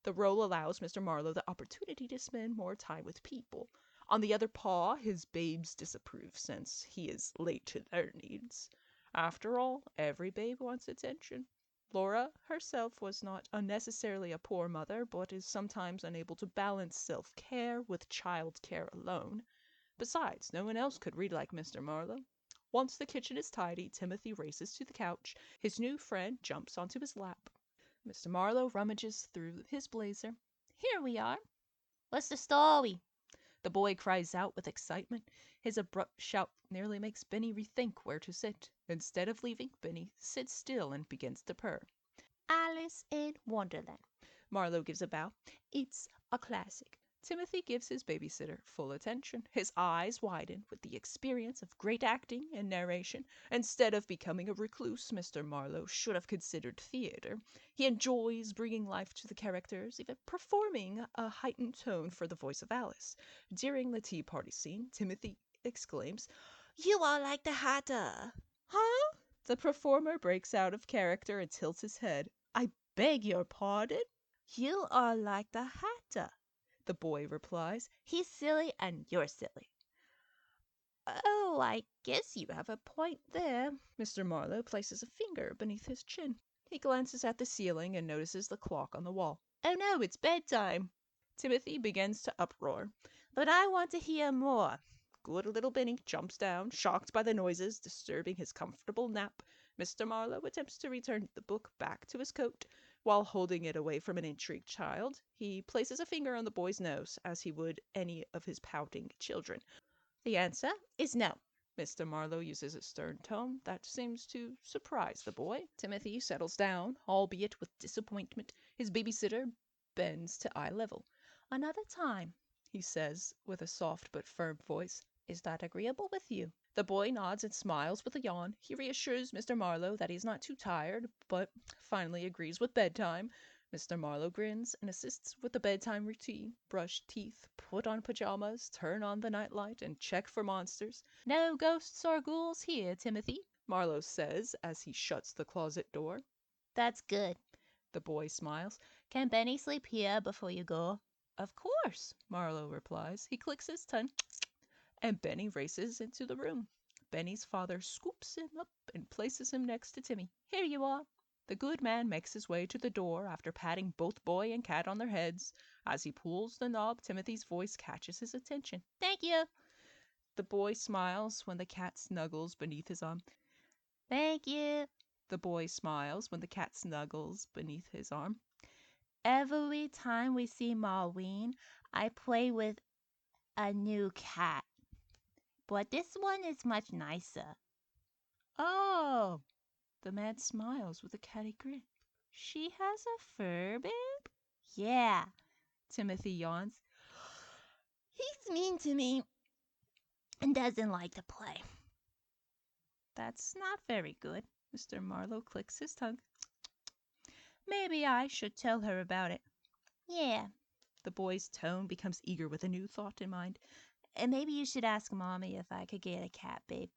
The role allows Mr. Marlowe the opportunity to spend more time with people. On the other paw, his babes disapprove since he is late to their needs. After all, every babe wants attention. Laura herself was not unnecessarily a poor mother, but is sometimes unable to balance self-care with child-care alone. Besides, no one else could read like Mr. Marlowe. Once the kitchen is tidy, Timothy races to the couch. His new friend jumps onto his lap. Mr. Marlowe rummages through his blazer. Here we are. What's the story? The boy cries out with excitement. His abrupt shout nearly makes Benny rethink where to sit. Instead of leaving, Benny sits still and begins to purr. Alice in Wonderland. Marlowe gives a bow. It's a classic. Timothy gives his babysitter full attention. His eyes widen with the experience of great acting and narration. Instead of becoming a recluse, Mr. Marlowe should have considered theater. He enjoys bringing life to the characters, even performing a heightened tone for the voice of Alice. During the tea party scene, Timothy exclaims, You are like the Hatter. Huh? The performer breaks out of character and tilts his head. I beg your pardon? You are like the Hatter. The boy replies. He's silly and you're silly. Oh, I guess you have a point there. Mr. Marlowe places a finger beneath his chin. He glances at the ceiling and notices the clock on the wall. Oh no, it's bedtime. Timothy begins to uproar. But I want to hear more. Good little Benny jumps down, shocked by the noises disturbing his comfortable nap. Mr. Marlowe attempts to return the book back to his coat. While holding it away from an intrigued child, he places a finger on the boy's nose, as he would any of his pouting children. The answer is no. Mr. Marlowe uses a stern tone that seems to surprise the boy. Timothy settles down, albeit with disappointment. His babysitter bends to eye level. Another time, he says with a soft but firm voice. Is that agreeable with you? The boy nods and smiles with a yawn. He reassures Mr. Marlowe that he's not too tired, but finally agrees with bedtime. Mr. Marlowe grins and assists with the bedtime routine. Brush teeth, put on pajamas, turn on the nightlight, and check for monsters. No ghosts or ghouls here, Timothy, Marlowe says as he shuts the closet door. That's good. The boy smiles. Can Benny sleep here before you go? Of course, Marlowe replies. He clicks his tongue, and Benny races into the room. Benny's father scoops him up and places him next to Timmy. Here you are. The good man makes his way to the door after patting both boy and cat on their heads. As he pulls the knob, Timothy's voice catches his attention. Thank you. The boy smiles when the cat snuggles beneath his arm. Thank you. The boy smiles when the cat snuggles beneath his arm. Every time we see Marlene, I play with a new cat. But this one is much nicer. Oh! The man smiles with a catty grin. She has a fur, babe? Yeah. Timothy yawns. He's mean to me and doesn't like to play. That's not very good. Mr. Marlowe clicks his tongue. Maybe I should tell her about it. Yeah. The boy's tone becomes eager with a new thought in mind. And maybe you should ask Mommy if I could get a cat, babe.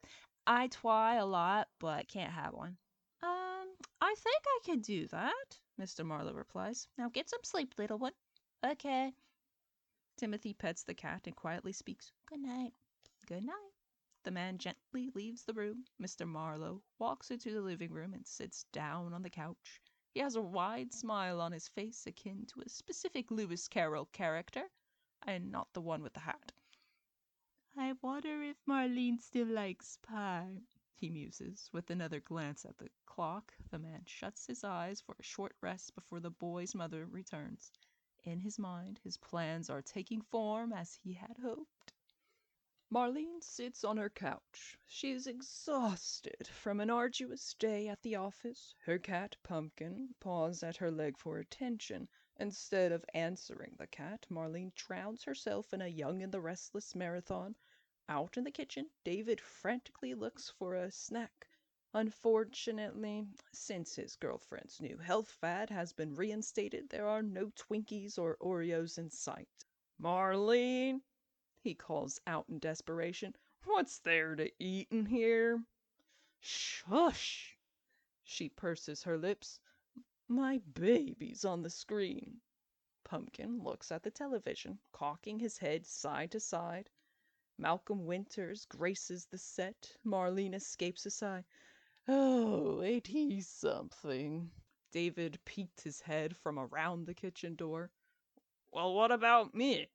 I try a lot, but can't have one. I think I can do that, Mr. Marlowe replies. Now get some sleep, little one. Okay. Timothy pets the cat and quietly speaks, Good night. Good night. The man gently leaves the room. Mr. Marlowe walks into the living room and sits down on the couch. He has a wide smile on his face akin to a specific Lewis Carroll character, and not the one with the hat. I wonder if Marlene still likes pie, he muses, with another glance at the clock. The man shuts his eyes for a short rest before the boy's mother returns. In his mind, his plans are taking form as he had hoped. Marlene sits on her couch. She is exhausted from an arduous day at the office. Her cat, Pumpkin, paws at her leg for attention. Instead of answering the cat, Marlene drowns herself in a Young and the Restless marathon. Out in the kitchen, David frantically looks for a snack. Unfortunately, since his girlfriend's new health fad has been reinstated, there are no Twinkies or Oreos in sight. Marlene, he calls out in desperation. What's there to eat in here? Shush! She purses her lips. My baby's on the screen. Pumpkin looks at the television, cocking his head side to side. Malcolm Winters graces the set. Marlene escapes a sigh. Oh, ain't he something? David peeked his head from around the kitchen door. Well, what about me?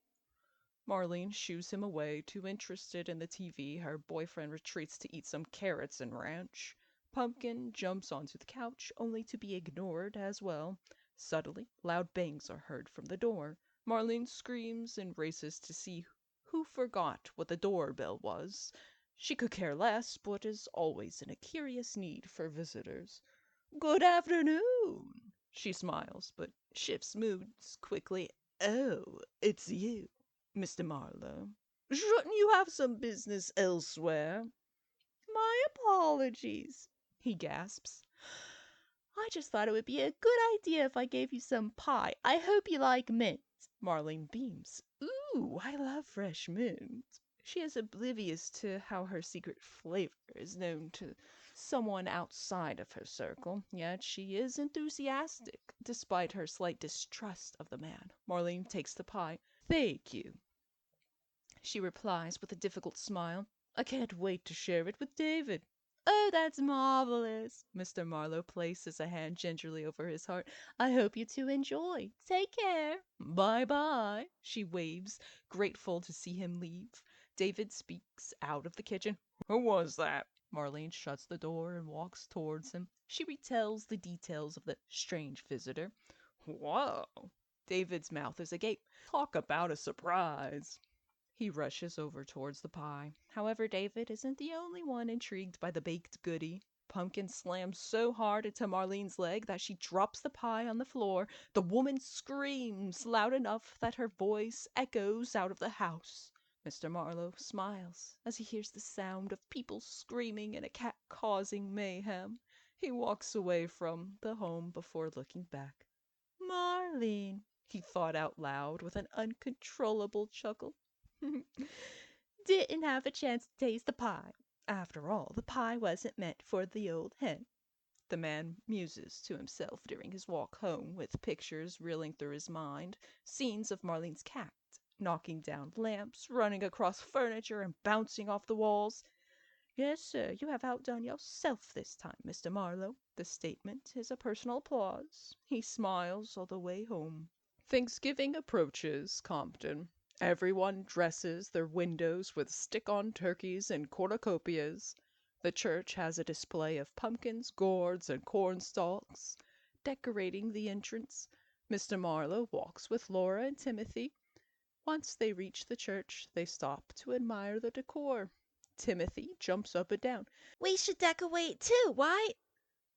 Marlene shoos him away, too interested in the TV. Her boyfriend retreats to eat some carrots and ranch. Pumpkin jumps onto the couch, only to be ignored as well. Suddenly, loud bangs are heard from the door. Marlene screams and races to see who forgot what the doorbell was. She could care less, but is always in a curious need for visitors. Good afternoon, she smiles, but shifts moods quickly. Oh, it's you, Mr. Marlowe. Shouldn't you have some business elsewhere? My apologies, he gasps. I just thought it would be a good idea if I gave you some pie. I hope you like mint. Marlene beams. Ooh, I love fresh mint. She is oblivious to how her secret flavor is known to someone outside of her circle, yet she is enthusiastic, despite her slight distrust of the man. Marlene takes the pie. Thank you, she replies with a difficult smile. I can't wait to share it with David. Oh, that's marvelous. Mr. Marlowe places a hand gingerly over his heart. I hope you two enjoy. Take care. Bye-bye, she waves, grateful to see him leave. David speaks out of the kitchen. Who was that? Marlene shuts the door and walks towards him. She retells the details of the strange visitor. Whoa! David's mouth is agape. Talk about a surprise. He rushes over towards the pie. However, David isn't the only one intrigued by the baked goodie. Pumpkin slams so hard into Marlene's leg that she drops the pie on the floor. The woman screams loud enough that her voice echoes out of the house. Mr. Marlowe smiles as he hears the sound of people screaming and a cat causing mayhem. He walks away from the home before looking back. Marlene, he thought out loud with an uncontrollable chuckle. Didn't have a chance to taste the pie. After all, the pie wasn't meant for the old hen. The man muses to himself during his walk home, with pictures reeling through his mind, scenes of Marlene's cat, knocking down lamps, running across furniture, and bouncing off the walls. Yes, sir, you have outdone yourself this time, Mr. Marlowe. The statement is a personal applause. He smiles all the way home. Thanksgiving approaches Compton. Everyone dresses their windows with stick-on turkeys and cornucopias. The church has a display of pumpkins, gourds, and corn stalks decorating the entrance. Mr. Marlowe walks with Laura and Timothy. Once they reach the church, they stop to admire the decor. Timothy jumps up and down. We should decorate too, right?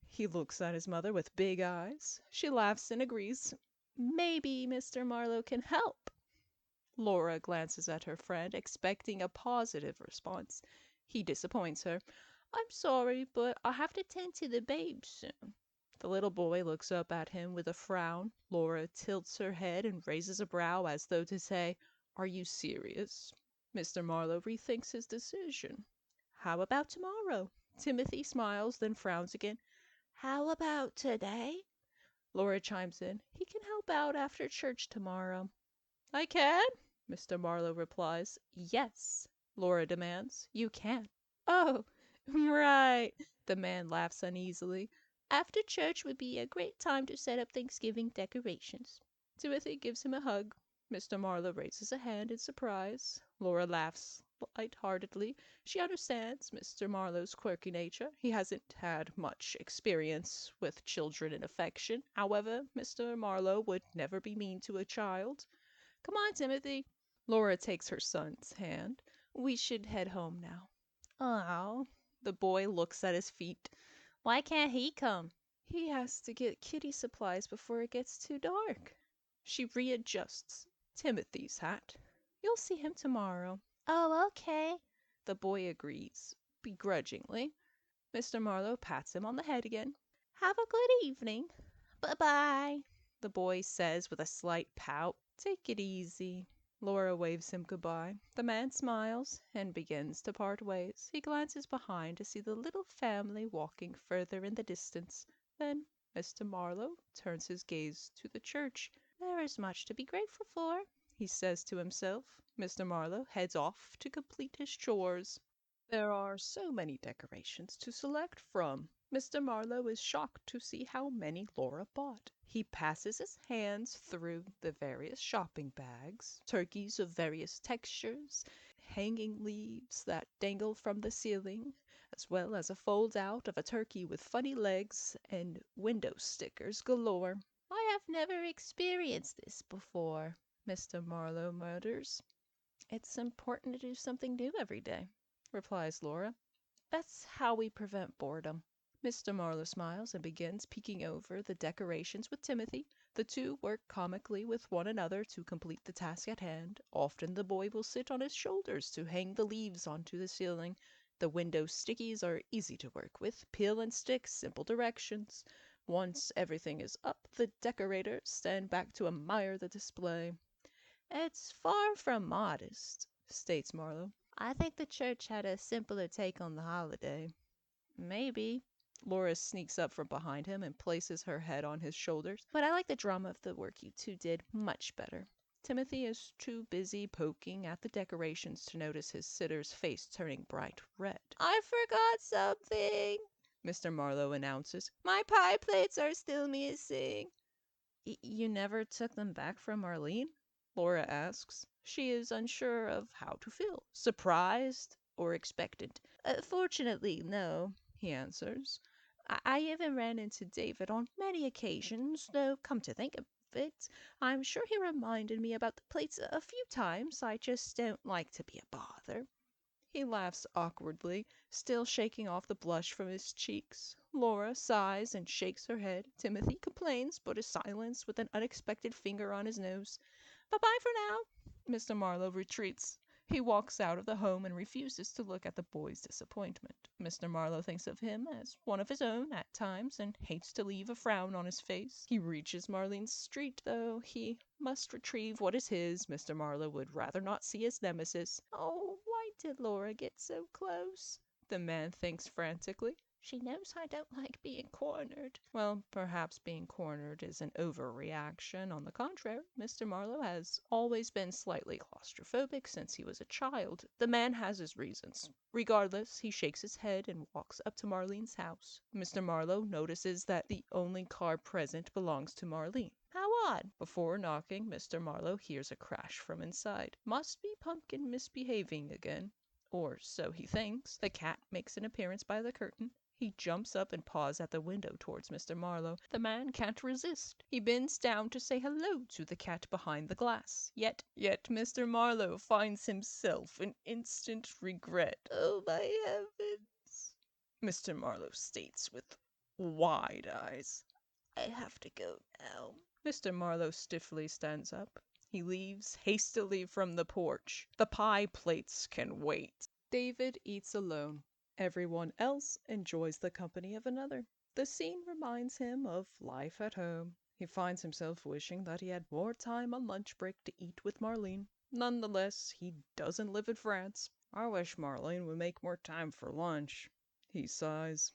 He looks at his mother with big eyes. She laughs and agrees. Maybe Mr. Marlowe can help. Laura glances at her friend, expecting a positive response. He disappoints her. I'm sorry, but I'll have to tend to the babes soon. The little boy looks up at him with a frown. Laura tilts her head and raises a brow as though to say, "Are you serious?" Mr. Marlowe rethinks his decision. "How about tomorrow?" Timothy smiles, then frowns again. How about today? Laura chimes in. "He can help out after church tomorrow." "I can?" Mr. Marlowe replies. "Yes," Laura demands. "You can." "Oh, right." The man laughs uneasily. After church would be a great time to set up Thanksgiving decorations. Timothy gives him a hug. Mr. Marlowe raises a hand in surprise. Laura laughs light-heartedly. She understands Mr. Marlowe's quirky nature. He hasn't had much experience with children and affection. However, Mr. Marlowe would never be mean to a child. "Come on, Timothy." Laura takes her son's hand. "We should head home now." Oh, The boy looks at his feet. why can't he come? "He has to get kitty supplies before it gets too dark." She readjusts Timothy's hat. "You'll see him tomorrow." Oh, okay. The boy agrees, begrudgingly. Mr. Marlowe pats him on the head again. Have a good evening. Bye-bye. The boy says with a slight pout, "Take it easy." Laura waves him goodbye. The man smiles and begins to part ways. He glances behind to see the little family walking further in the distance. Then Mr. Marlowe turns his gaze to the church. There is much to be grateful for, he says to himself. Mr. Marlowe heads off to complete his chores. There are so many decorations to select from. Mr. Marlowe is shocked to see how many Laura bought. He passes his hands through the various shopping bags, turkeys of various textures, hanging leaves that dangle from the ceiling, as well as a fold-out of a turkey with funny legs and window stickers galore. I have never experienced this before, Mr. Marlowe mutters. "It's important to do something new every day," replies Laura. "That's how we prevent boredom." Mr. Marlowe smiles and begins peeking over the decorations with Timothy. The two work comically with one another to complete the task at hand. Often the boy will sit on his shoulders to hang the leaves onto the ceiling. The window stickies are easy to work with. Peel and stick, simple directions. Once everything is up, the decorators stand back to admire the display. It's far from modest, states Marlowe. I think the church had a simpler take on the holiday. Maybe. Laura sneaks up from behind him and places her head on his shoulders. But I like the drama of the work you two did much better. Timothy is too busy poking at the decorations to notice his sitter's face turning bright red. I forgot something, Mr. Marlowe announces. My pie plates are still missing. You never took them back from Marlene? Laura asks. She is unsure of how to feel, surprised or expectant. Fortunately, no, he answers. I even ran into David on many occasions, though come to think of it, I'm sure he reminded me about the plates a few times. I just don't like to be a bother. He laughs awkwardly, still shaking off the blush from his cheeks. Laura sighs and shakes her head. Timothy complains, but is silenced with an unexpected finger on his nose. "Bye-bye for now." Mr. Marlowe retreats. He walks out of the home and refuses to look at the boy's disappointment. Mr. Marlowe thinks of him as one of his own at times and hates to leave a frown on his face. He reaches Marlene's street, though. He must retrieve what is his. Mr. Marlowe would rather not see his nemesis. "Oh, why did Laura get so close?" the man thinks frantically. "She knows I don't like being cornered." Well, perhaps being cornered is an overreaction. On the contrary, Mr. Marlowe has always been slightly claustrophobic since he was a child. The man has his reasons. Regardless, he shakes his head and walks up to Marlene's house. Mr. Marlowe notices that the only car present belongs to Marlene. How odd! Before knocking, Mr. Marlowe hears a crash from inside. Must be Pumpkin misbehaving again. Or so he thinks. The cat makes an appearance by the curtain. He jumps up and paws at the window towards Mr. Marlowe. The man can't resist. He bends down to say hello to the cat behind the glass. Yet Mr. Marlowe finds himself in instant regret. "Oh, my heavens," Mr. Marlowe states with wide eyes. "I have to go now." Mr. Marlowe stiffly stands up. He leaves hastily from the porch. The pie plates can wait. David eats alone Everyone else enjoys the company of another. The scene reminds him of life at home. He finds himself wishing that he had more time on lunch break to eat with Marlene. Nonetheless, he doesn't live in France. I wish Marlene would make more time for lunch, he sighs.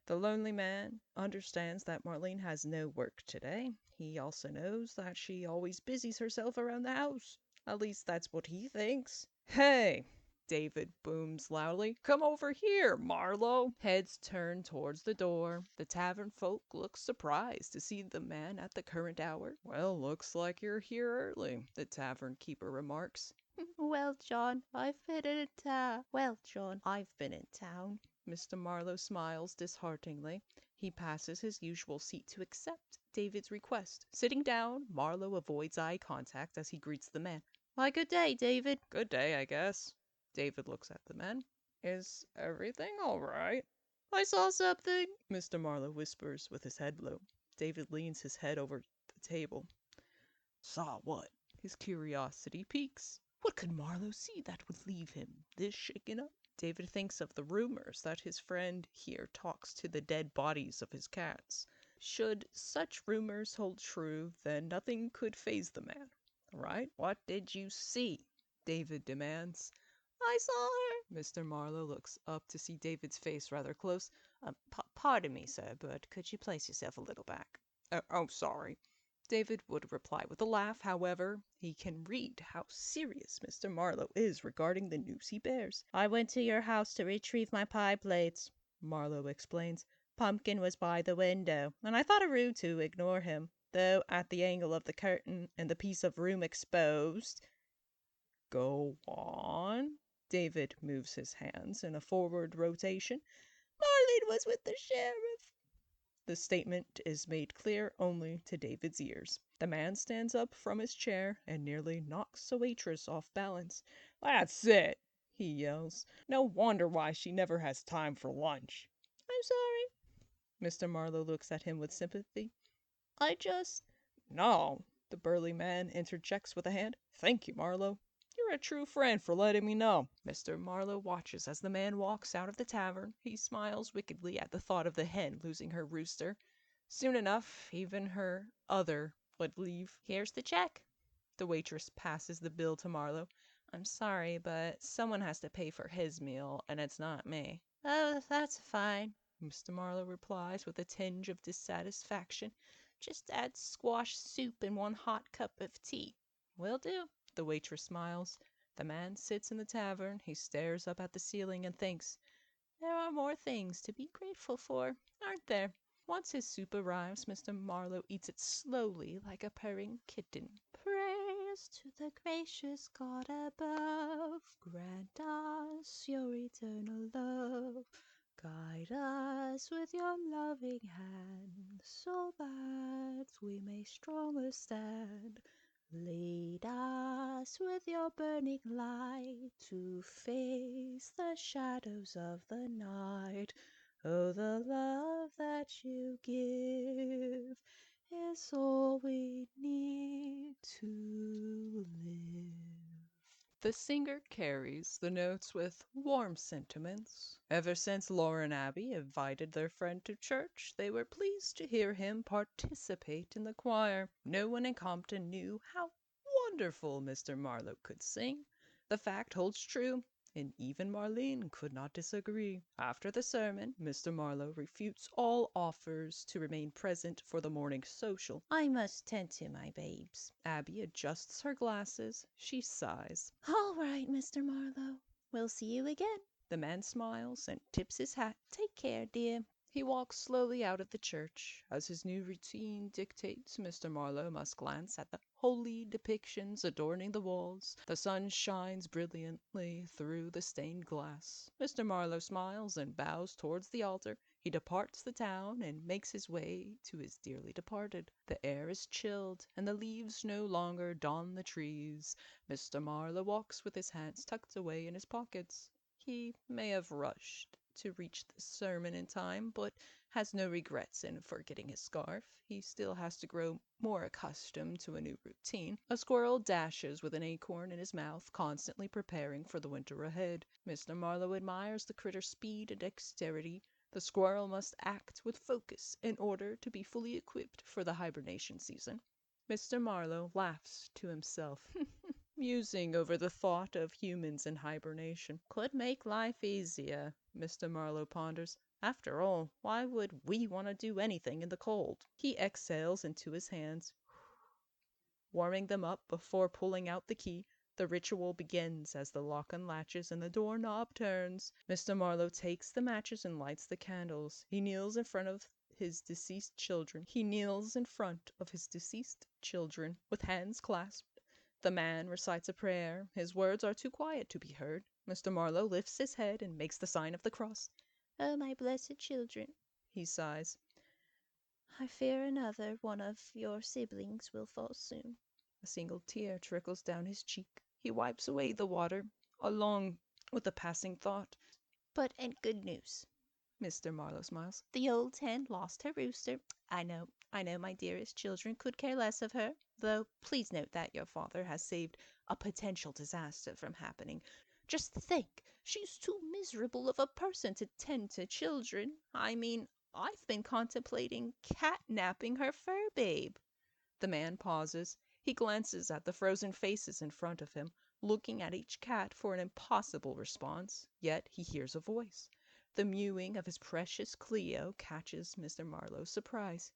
The lonely man understands that Marlene has no work today. He also knows that she always busies herself around the house. At least that's what he thinks. Hey! David booms loudly. Come over here, Marlowe! Heads turn towards the door. The tavern folk look surprised to see the man at the current hour. Well, looks like you're here early, the tavern keeper remarks. Well, John, I've been in town. Mr. Marlowe smiles dishearteningly. He passes his usual seat to accept David's request. Sitting down, Marlowe avoids eye contact as he greets the man. Why, good day, David. Good day, I guess. David looks at the man. Is everything all right? I saw something, Mr. Marlowe whispers with his head low. David leans his head over the table. Saw what? His curiosity piques. What could Marlowe see that would leave him this shaken up? David thinks of the rumors that his friend here talks to the dead bodies of his cats. Should such rumors hold true, then nothing could faze the man. Right? What did you see? David demands. I saw her. Mr. Marlowe looks up to see David's face rather close. Pardon me, sir, but could you place yourself a little back? Oh, sorry. David would reply with a laugh. However, he can read how serious Mr. Marlowe is regarding the news he bears. I went to your house to retrieve my pie plates, Marlowe explains. Pumpkin was by the window, and I thought it rude to ignore him, though at the angle of the curtain and the piece of room exposed. Go on. David moves his hands in a forward rotation. Marlene was with the sheriff. The statement is made clear only to David's ears. The man stands up from his chair and nearly knocks the waitress off balance. That's it, he yells. No wonder why she never has time for lunch. I'm sorry. Mr. Marlowe looks at him with sympathy. I just... No, the burly man interjects with a hand. Thank you, Marlowe. You're a true friend for letting me know. Mr. Marlowe watches as the man walks out of the tavern. He smiles wickedly at the thought of the hen losing her rooster. Soon enough, even her other would leave. Here's the check. The waitress passes the bill to Marlowe. I'm sorry, but someone has to pay for his meal, and it's not me. Oh, that's fine, Mr. Marlowe replies with a tinge of dissatisfaction. Just add squash soup and 1 hot cup of tea. Will do. The waitress smiles. The man sits in the tavern. He stares up at the ceiling and thinks, there are more things to be grateful for, aren't there? Once his soup arrives, Mr. Marlowe eats it slowly like a purring kitten. Praise to the gracious God above. Grant us your eternal love. Guide us with your loving hand, so that we may stronger stand. Lead us with your burning light to face the shadows of the night. Oh, the love that you give is all we need to live. The singer carries the notes with warm sentiments. Ever since Laura and Abby invited their friend to church, they were pleased to hear him participate in the choir. No one in Compton knew how wonderful Mr. Marlowe could sing. The fact holds true, and even Marlene could not disagree. After the sermon, Mr. Marlowe refutes all offers to remain present for the morning social. I must tend to my babes. Abby adjusts her glasses. She sighs. All right, Mr. Marlowe. We'll see you again. The man smiles and tips his hat. Take care, dear. He walks slowly out of the church. As his new routine dictates, Mr. Marlowe must glance at the holy depictions adorning the walls. The sun shines brilliantly through the stained glass. Mr. Marlowe smiles and bows towards the altar. He departs the town and makes his way to his dearly departed. The air is chilled, and the leaves no longer don the trees. Mr. Marlowe walks with his hands tucked away in his pockets. He may have rushed to reach the sermon in time, but has no regrets in forgetting his scarf. He still has to grow more accustomed to a new routine. A squirrel dashes with an acorn in his mouth, constantly preparing for the winter ahead. Mr. Marlowe admires the critter's speed and dexterity. The squirrel must act with focus in order to be fully equipped for the hibernation season. Mr. Marlowe laughs to himself, musing over the thought of humans in hibernation. Could make life easier, Mr. Marlowe ponders. After all, why would we want to do anything in the cold? He exhales into his hands, warming them up before pulling out the key. The ritual begins as the lock unlatches and the doorknob turns. Mr. Marlowe takes the matches and lights the candles. He kneels in front of his deceased children. With hands clasped. The man recites a prayer. His words are too quiet to be heard. Mr. Marlowe lifts his head and makes the sign of the cross. Oh, my blessed children, He sighs. I fear another one of your siblings will fall soon. A single tear trickles down his cheek. He wipes away the water, along with a passing thought. But in good news. Mr. Marlowe smiles. The old hen lost her rooster. I know, my dearest children could care less of her, though please note that your father has saved a potential disaster from happening. Just think, she's too miserable of a person to tend to children. I mean, I've been contemplating catnapping her fur babe. The man pauses. He glances at the frozen faces in front of him, looking at each cat for an impossible response. Yet he hears a voice. The mewing of his precious Cleo catches Mr. Marlowe's surprise.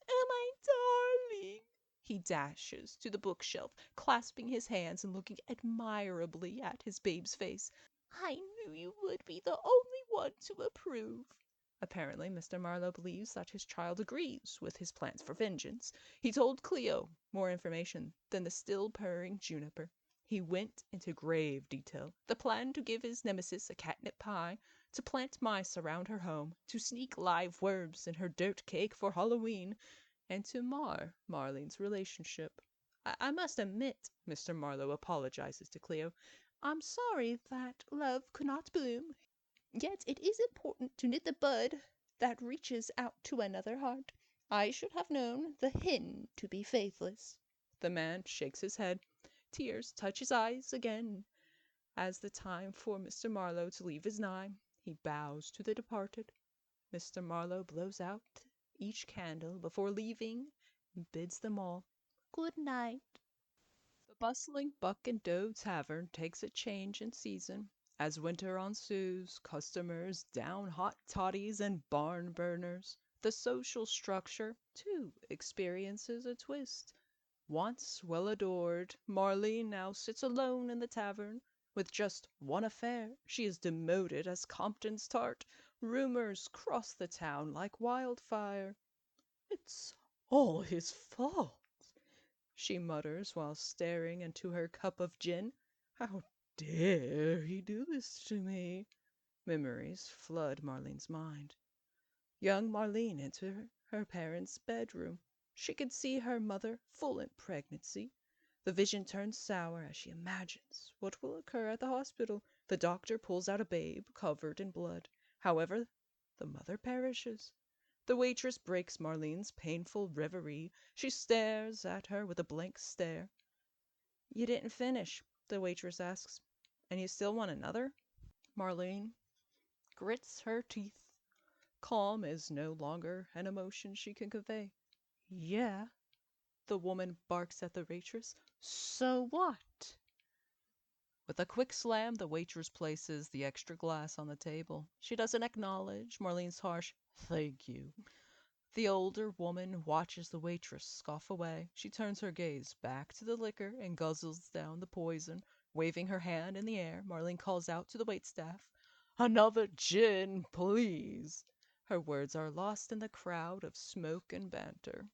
Oh, my darling. He dashes to the bookshelf, clasping his hands and looking admirably at his babe's face. I knew you would be the only one to approve. Apparently, Mr. Marlowe believes that his child agrees with his plans for vengeance. He told Cleo more information than the still purring juniper. He went into grave detail. The plan to give his nemesis a catnip pie, to plant mice around her home, to sneak live worms in her dirt cake for Halloween, and to mar Marlene's relationship. I must admit, Mr. Marlowe apologizes to Cleo, I'm sorry that love could not bloom. Yet it is important to nip the bud that reaches out to another heart. I should have known the hen to be faithless. The man shakes his head. Tears touch his eyes again. As the time for Mr. Marlowe to leave is nigh, he bows to the departed. Mr. Marlowe blows out each candle before leaving and bids them all good night. The bustling Buck and Doe Tavern takes a change in season. As winter ensues, customers down hot toddies and barn burners. The social structure, too, experiences a twist. Once well adored, Marlene now sits alone in the tavern. With just one affair, she is demoted as Compton's tart. Rumors cross the town like wildfire. "It's all his fault," she mutters while staring into her cup of gin. "How dare he do this to me?" Memories flood Marlene's mind. Young Marlene entered her parents' bedroom. She could see her mother full in pregnancy. The vision turns sour as she imagines what will occur at the hospital. The doctor pulls out a babe covered in blood. However, the mother perishes. The waitress breaks Marlene's painful reverie. She stares at her with a blank stare. "You didn't finish," the waitress asks. "And you still want another?" Marlene grits her teeth. Calm is no longer an emotion she can convey. "Yeah," the woman barks at the waitress. "So what?" With a quick slam, the waitress places the extra glass on the table. She doesn't acknowledge Marlene's harsh "thank you." The older woman watches the waitress scoff away. She turns her gaze back to the liquor and guzzles down the poison. Waving her hand in the air, Marlene calls out to the waitstaff, "Another gin, please." Her words are lost in the crowd of smoke and banter.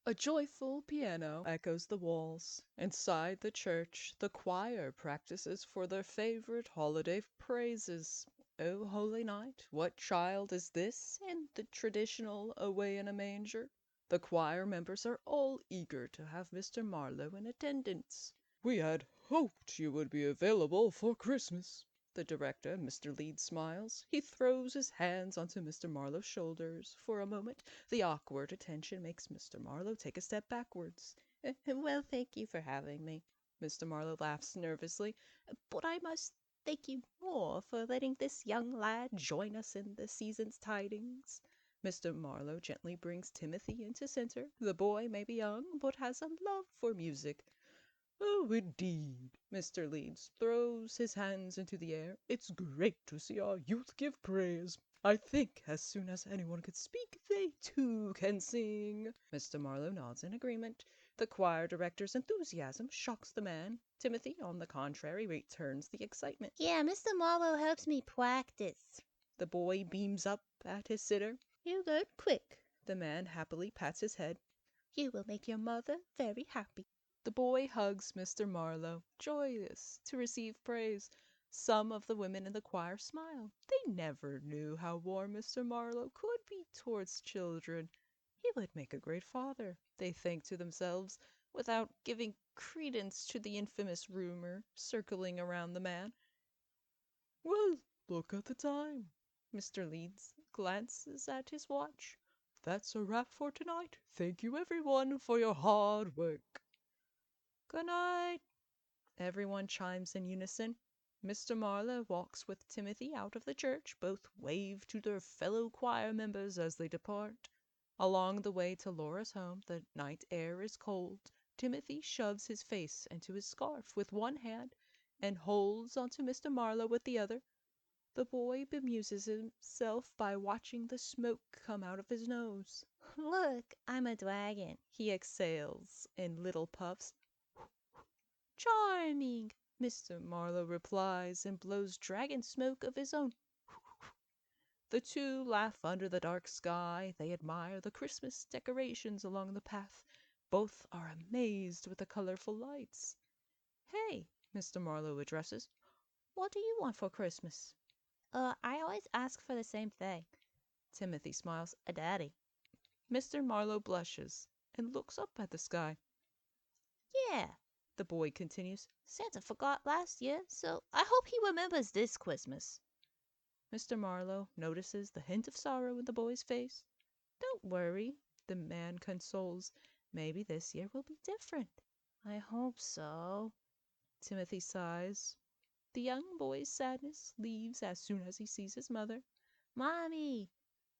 A joyful piano echoes the walls. Inside the church, the choir practices for their favorite holiday praises. "O holy night, what child is this in the traditional away in a manger?" The choir members are all eager to have Mr. Marlowe in attendance. We had hoped you would be available for Christmas. The director, Mr. Leeds, smiles. He throws his hands onto Mr. Marlowe's shoulders. For a moment, the awkward attention makes Mr. Marlowe take a step backwards. Well, thank you for having me. Mr. Marlowe laughs nervously. But I must thank you more for letting this young lad join us in the season's tidings. Mr. Marlowe gently brings Timothy into center. The boy may be young, but has a love for music. Oh, indeed. Mr. Leeds throws his hands into the air. It's great to see our youth give praise. I think as soon as anyone can speak, they too can sing. Mr. Marlowe nods in agreement. The choir director's enthusiasm shocks the man. Timothy, on the contrary, returns the excitement. Yeah, Mr. Marlowe helps me practice. The boy beams up at his sitter. You learn quick. The man happily pats his head. You will make your mother very happy. The boy hugs Mr. Marlowe, joyous to receive praise. Some of the women in the choir smile. They never knew how warm Mr. Marlowe could be towards children. He would make a great father, they think to themselves, without giving credence to the infamous rumor circling around the man. Well, look at the time. Mr. Leeds glances at his watch. That's a wrap for tonight. Thank you, everyone, for your hard work. Good night. Everyone chimes in unison. Mr. Marlowe walks with Timothy out of the church. Both wave to their fellow choir members as they depart. Along the way to Laura's home, the night air is cold. Timothy shoves his face into his scarf with one hand and holds onto Mr. Marlowe with the other. The boy bemuses himself by watching the smoke come out of his nose. Look, I'm a dragon. He exhales in little puffs. Charming. Mr. Marlowe replies and blows dragon smoke of his own. The two laugh under the dark sky. They admire the Christmas decorations along the path. Both are amazed with the colorful lights. Hey, Mr. Marlowe addresses. What do you want for Christmas? I always ask for the same thing. Timothy smiles. A daddy. Mr. Marlowe blushes and looks up at the sky. Yeah, The boy continues. Santa forgot last year, so I hope he remembers this Christmas. Mr. Marlowe notices the hint of sorrow in the boy's face. Don't worry, the man consoles. Maybe this year will be different. I hope so. Timothy sighs. The young boy's sadness leaves as soon as he sees his mother. Mommy!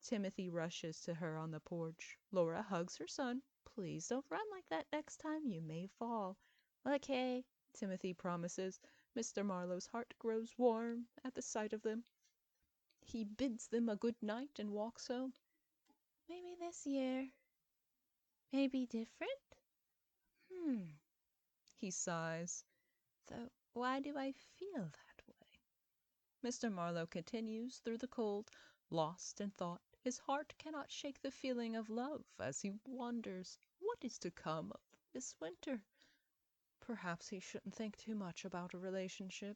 Timothy rushes to her on the porch. Laura hugs her son. Please don't run like that next time. You may fall. Okay, Timothy promises. Mr. Marlowe's heart grows warm at the sight of them. He bids them a good night and walks home. maybe this year may be different? He sighs. Though, why do I feel that way? Mr. Marlowe continues through the cold, lost in thought. His heart cannot shake the feeling of love as he wonders what is to come of this winter. Perhaps he shouldn't think too much about a relationship.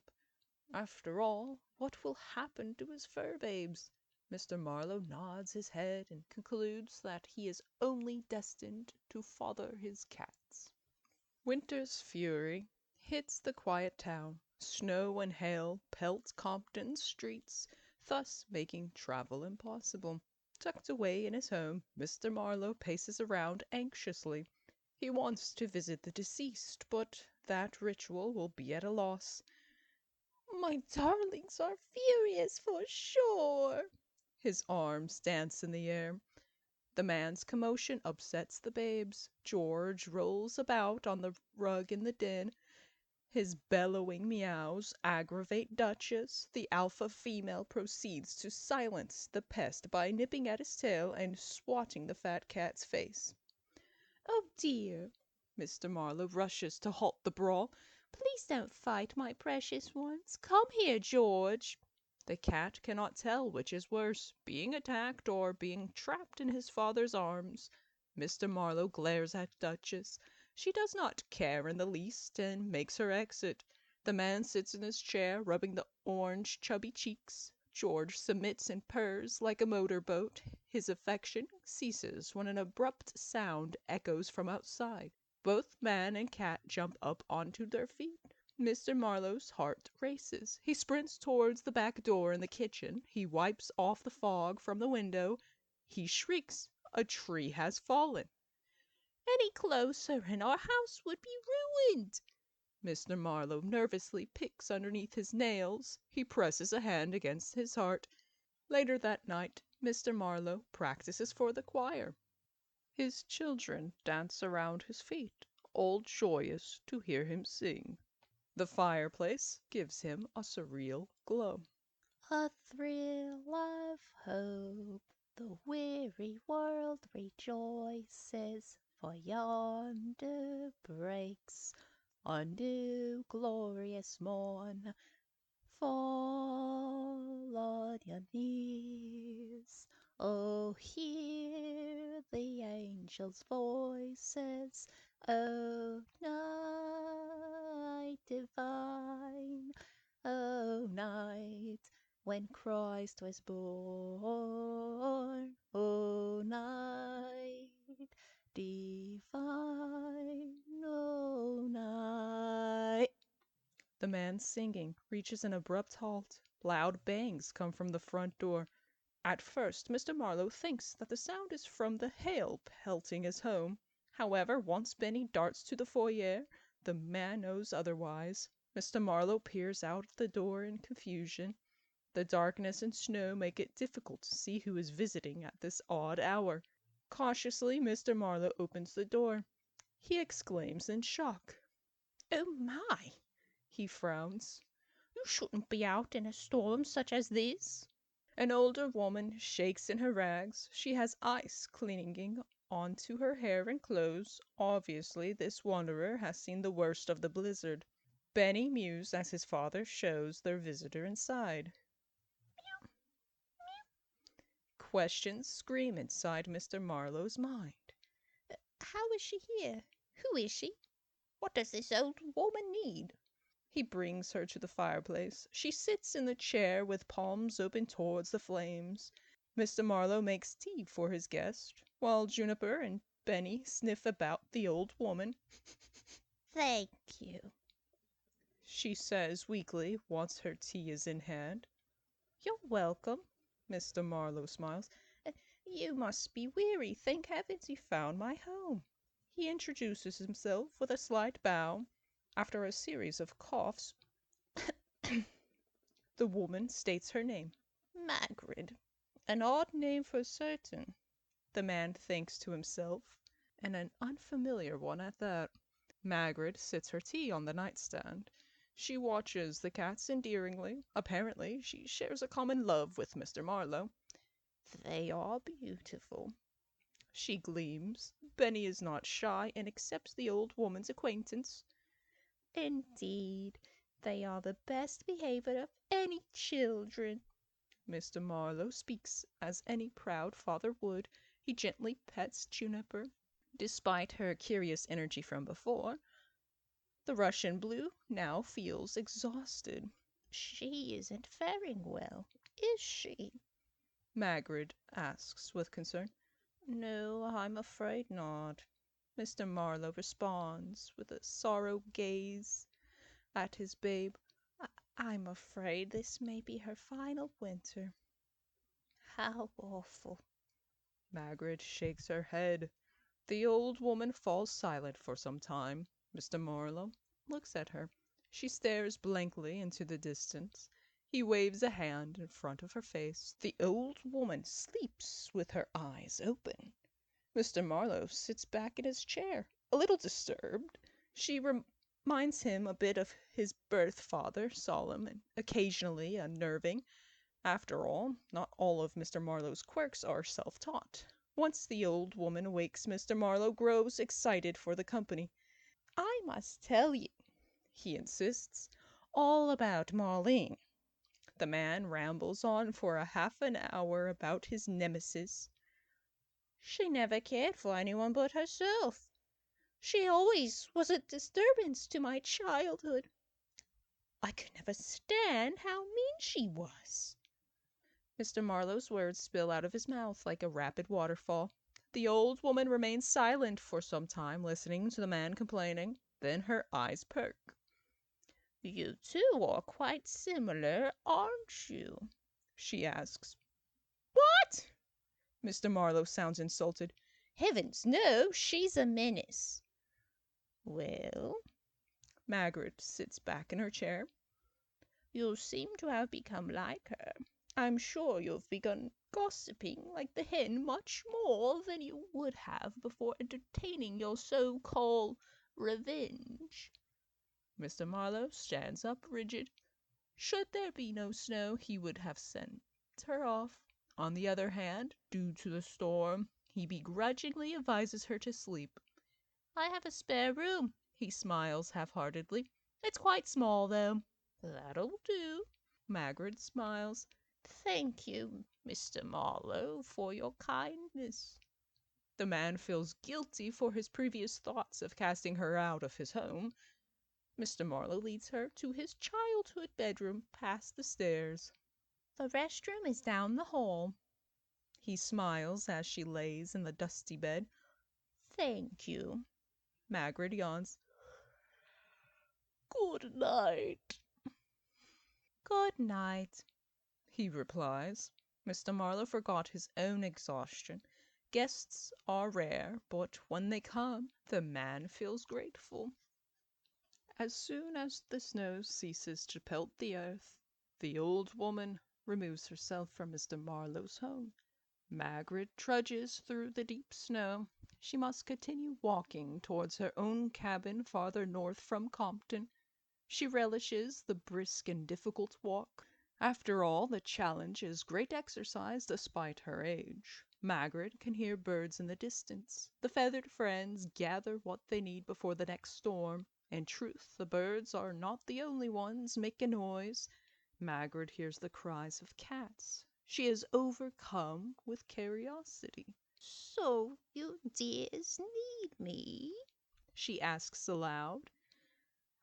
After all, what will happen to his fur babes? Mr. Marlowe nods his head and concludes that he is only destined to father his cats. Winter's fury hits the quiet town. Snow and hail pelt Compton's streets, thus making travel impossible. Tucked away in his home, Mr. Marlowe paces around anxiously. He wants to visit the deceased, but that ritual will be at a loss. My darlings are furious for sure. His arms dance in the air. The man's commotion upsets the babes. George rolls about on the rug in the den. His bellowing meows aggravate Duchess. The alpha female proceeds to silence the pest by nipping at his tail and swatting the fat cat's face. Oh dear! Mr. Marlowe rushes to halt the brawl. Please don't fight, my precious ones. Come here, George. The cat cannot tell which is worse, being attacked or being trapped in his father's arms. Mr. Marlowe glares at Duchess. She does not care in the least and makes her exit. The man sits in his chair, rubbing the orange, chubby cheeks. George submits and purrs like a motorboat. His affection ceases when an abrupt sound echoes from outside. Both man and cat jump up onto their feet. Mr. Marlowe's heart races. He sprints towards the back door in the kitchen. He wipes off the fog from the window. He shrieks. A tree has fallen. Any closer and our house would be ruined. Mr. Marlowe nervously picks underneath his nails. He presses a hand against his heart. Later that night, Mr. Marlowe practices for the choir. His children dance around his feet, all joyous to hear him sing. The fireplace gives him a surreal glow. A thrill of hope, the weary world rejoices, for yonder breaks a new glorious morn. Fall on your knees, oh, hear the angels' voices, O night divine, O night when Christ was born, O night divine, O night. The man singing reaches an abrupt halt. Loud bangs come from the front door. At first, Mr. Marlowe thinks that the sound is from the hail pelting his home. However, once Benny darts to the foyer, the man knows otherwise. Mr. Marlowe peers out the door in confusion. The darkness and snow make it difficult to see who is visiting at this odd hour. Cautiously, Mr. Marlowe opens the door. He exclaims in shock. Oh my! He frowns. You shouldn't be out in a storm such as this. An older woman shakes in her rags. She has ice clinging onto her hair and clothes. Obviously, this wanderer has seen the worst of the blizzard. Benny mews as his father shows their visitor inside. Questions scream inside Mr. Marlowe's mind. How is she here? Who is she? What does this old woman need? He brings her to the fireplace. She sits in the chair with palms open towards the flames. Mr. Marlowe makes tea for his guest, while Juniper and Benny sniff about the old woman. Thank you, She says weakly once her tea is in hand. You're welcome, Mr. Marlowe smiles. You must be weary. Thank heavens you found my home. He introduces himself with a slight bow. After a series of coughs, the woman states her name. Magrid. An odd name for certain, the man thinks to himself, and an unfamiliar one at that. Magrid sits her tea on the nightstand. She watches the cats endearingly. Apparently, she shares a common love with Mr. Marlowe. They are beautiful. She gleams. Benny is not shy and accepts the old woman's acquaintance. Indeed, they are the best behaved of any children. Mr. Marlowe speaks as any proud father would. He gently pets Juniper. Despite her curious energy from before, the Russian blue now feels exhausted. She isn't faring well, is she? Magrid asks with concern. No, I'm afraid not. Mr. Marlowe responds with a sorrow gaze at his babe. I'm afraid this may be her final winter. How awful. Magrid shakes her head. The old woman falls silent for some time. Mr. Marlowe looks at her. She stares blankly into the distance. He waves a hand in front of her face. The old woman sleeps with her eyes open. Mr. Marlowe sits back in his chair, a little disturbed. She reminds him a bit of his birth father, solemn and occasionally unnerving. After all, not all of Mr. Marlowe's quirks are self-taught. Once the old woman wakes, Mr. Marlowe grows excited for the company. I must tell you, he insists, all about Marlene. The man rambles on for a half an hour about his nemesis. She never cared for anyone but herself. She always was a disturbance to my childhood. I could never stand how mean she was. Mr. Marlowe's words spill out of his mouth like a rapid waterfall. The old woman remains silent for some time, listening to the man complaining. Then her eyes perk. You two are quite similar, aren't you? She asks. What? Mr. Marlowe sounds insulted. Heavens, no, she's a menace. Well, Margaret sits back in her chair. you seem to have become like her. I'm sure you've begun gossiping like the hen much more than you would have before entertaining your so-called revenge. Mr. Marlowe stands up rigid. Should there be no snow, he would have sent her off. On the other hand, due to the storm, he begrudgingly advises her to sleep. I have a spare room, He smiles half-heartedly. It's quite small, though. that'll do. Margaret smiles. Thank you, Mr. Marlowe, for your kindness. The man feels guilty for his previous thoughts of casting her out of his home. Mr. Marlowe leads her to his childhood bedroom past the stairs. The restroom is down the hall. He smiles as she lays in the dusty bed. Thank you. Margaret yawns. Good night. Good night, he replies. Mr. Marlowe forgot his own exhaustion. Guests are rare, but when they come, the man feels grateful. As soon as the snow ceases to pelt the earth, the old woman removes herself from Mr. Marlowe's home. Margaret trudges through the deep snow. She must continue walking towards her own cabin farther north from Compton. She relishes the brisk and difficult walk. After all, the challenge is great exercise despite her age. Margaret can hear birds in the distance. The feathered friends gather what they need before the next storm. In truth, the birds are not the only ones making noise. Margaret hears the cries of cats. She is overcome with curiosity. So you dears need me? She asks aloud.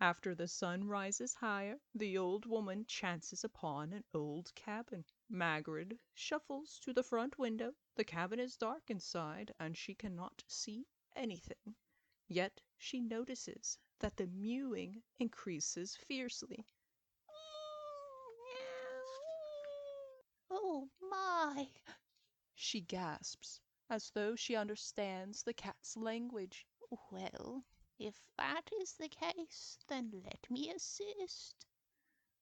After the sun rises higher, the old woman chances upon an old cabin. Margaret shuffles to the front window. The cabin is dark inside, and she cannot see anything. Yet she notices that the mewing increases fiercely. Oh my! She gasps, as though she understands the cat's language. Well, if that is the case, then let me assist.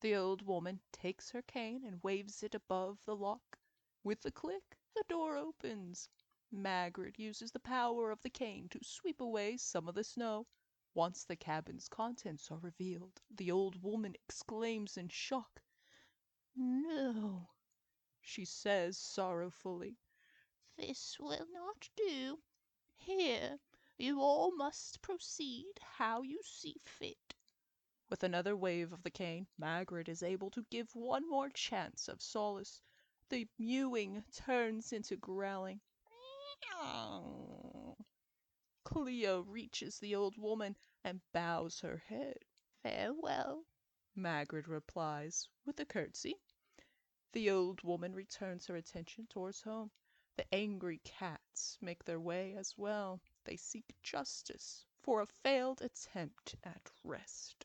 The old woman takes her cane and waves it above the lock. With a click, the door opens. Margaret uses the power of the cane to sweep away some of the snow. Once the cabin's contents are revealed, the old woman exclaims in shock. No, She says sorrowfully. this will not do. Here, you all must proceed how you see fit. With another wave of the cane, Margaret is able to give one more chance of solace. The mewing turns into growling. Cleo reaches the old woman and bows her head. Farewell. Margaret replies with a curtsy. The old woman returns her attention towards home. The angry cats make their way as well. They seek justice for a failed attempt at rest.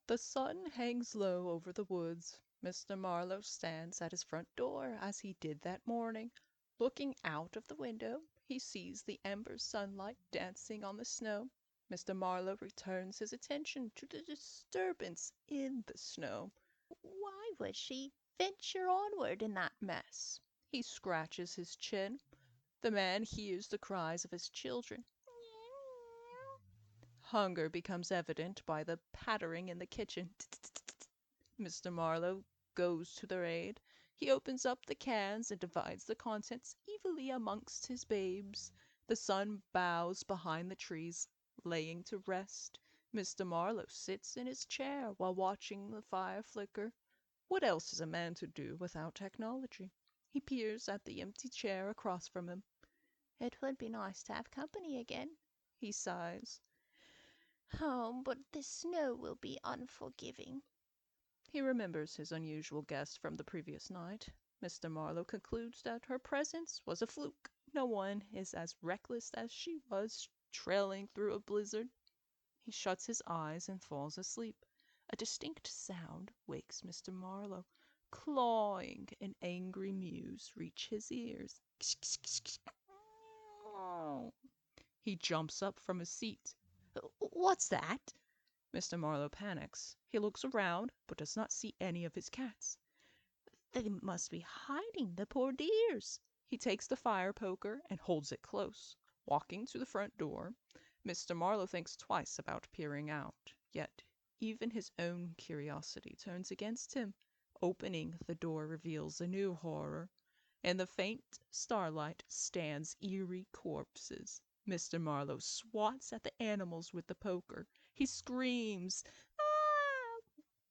The sun hangs low over the woods. Mr. Marlowe stands at his front door as he did that morning. Looking out of the window, he sees the ember sunlight dancing on the snow. Mr. Marlowe returns his attention to the disturbance in the snow. Why would she venture onward in that mess? He scratches his chin. The man hears the cries of his children. Hunger becomes evident by the pattering in the kitchen. Mr. Marlowe goes to their aid. He opens up the cans and divides the contents evenly amongst his babes. The sun bows behind the trees, laying to rest. Mr. Marlowe sits in his chair while watching the fire flicker. What else is a man to do without technology? He peers at the empty chair across from him. It would be nice to have company again. He sighs. Oh, but the snow will be unforgiving. He remembers his unusual guest from the previous night. Mr. Marlowe concludes that her presence was a fluke. No one is as reckless as she was trailing through a blizzard. He shuts his eyes and falls asleep. A distinct sound wakes Mr. Marlowe. Clawing and angry mews reach his ears. He jumps up from his seat. What's that? Mr. Marlowe panics. He looks around, but does not see any of his cats. They must be hiding, the poor dears. He takes the fire poker and holds it close. Walking to the front door, Mr. Marlowe thinks twice about peering out. Yet even his own curiosity turns against him. Opening the door reveals a new horror. In the faint starlight stands eerie corpses. Mr. Marlowe swats at the animals with the poker. He screams, "Ah!"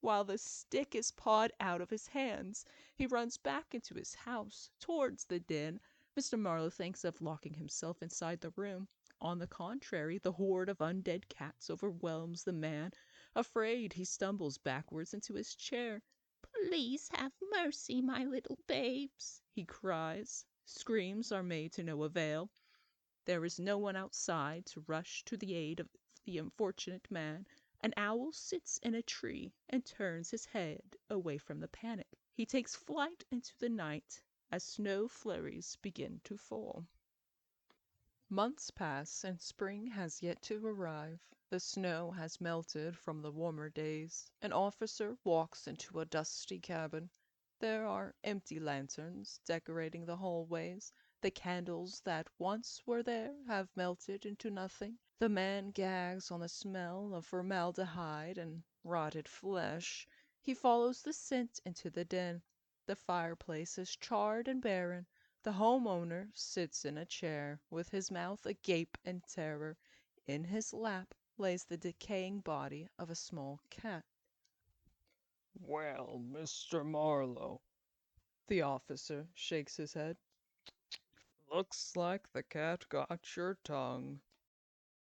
While the stick is pawed out of his hands. He runs back into his house, towards the den. Mr. Marlowe thinks of locking himself inside the room. On the contrary, the horde of undead cats overwhelms the man. Afraid, he stumbles backwards into his chair. "Please have mercy, my little babes," he cries. Screams are made to no avail. There is no one outside to rush to the aid of the unfortunate man. An owl sits in a tree and turns his head away from the panic. He takes flight into the night as snow flurries begin to fall. Months pass and spring has yet to arrive. The snow has melted from the warmer days. An officer walks into a dusty cabin. There are empty lanterns decorating the hallways. The candles that once were there have melted into nothing. The man gags on the smell of formaldehyde and rotted flesh. He follows the scent into the den. The fireplace is charred and barren. The homeowner sits in a chair, with his mouth agape in terror. In his lap lays the decaying body of a small cat. "Well, Mr. Marlowe," The officer shakes his head. "looks like the cat got your tongue."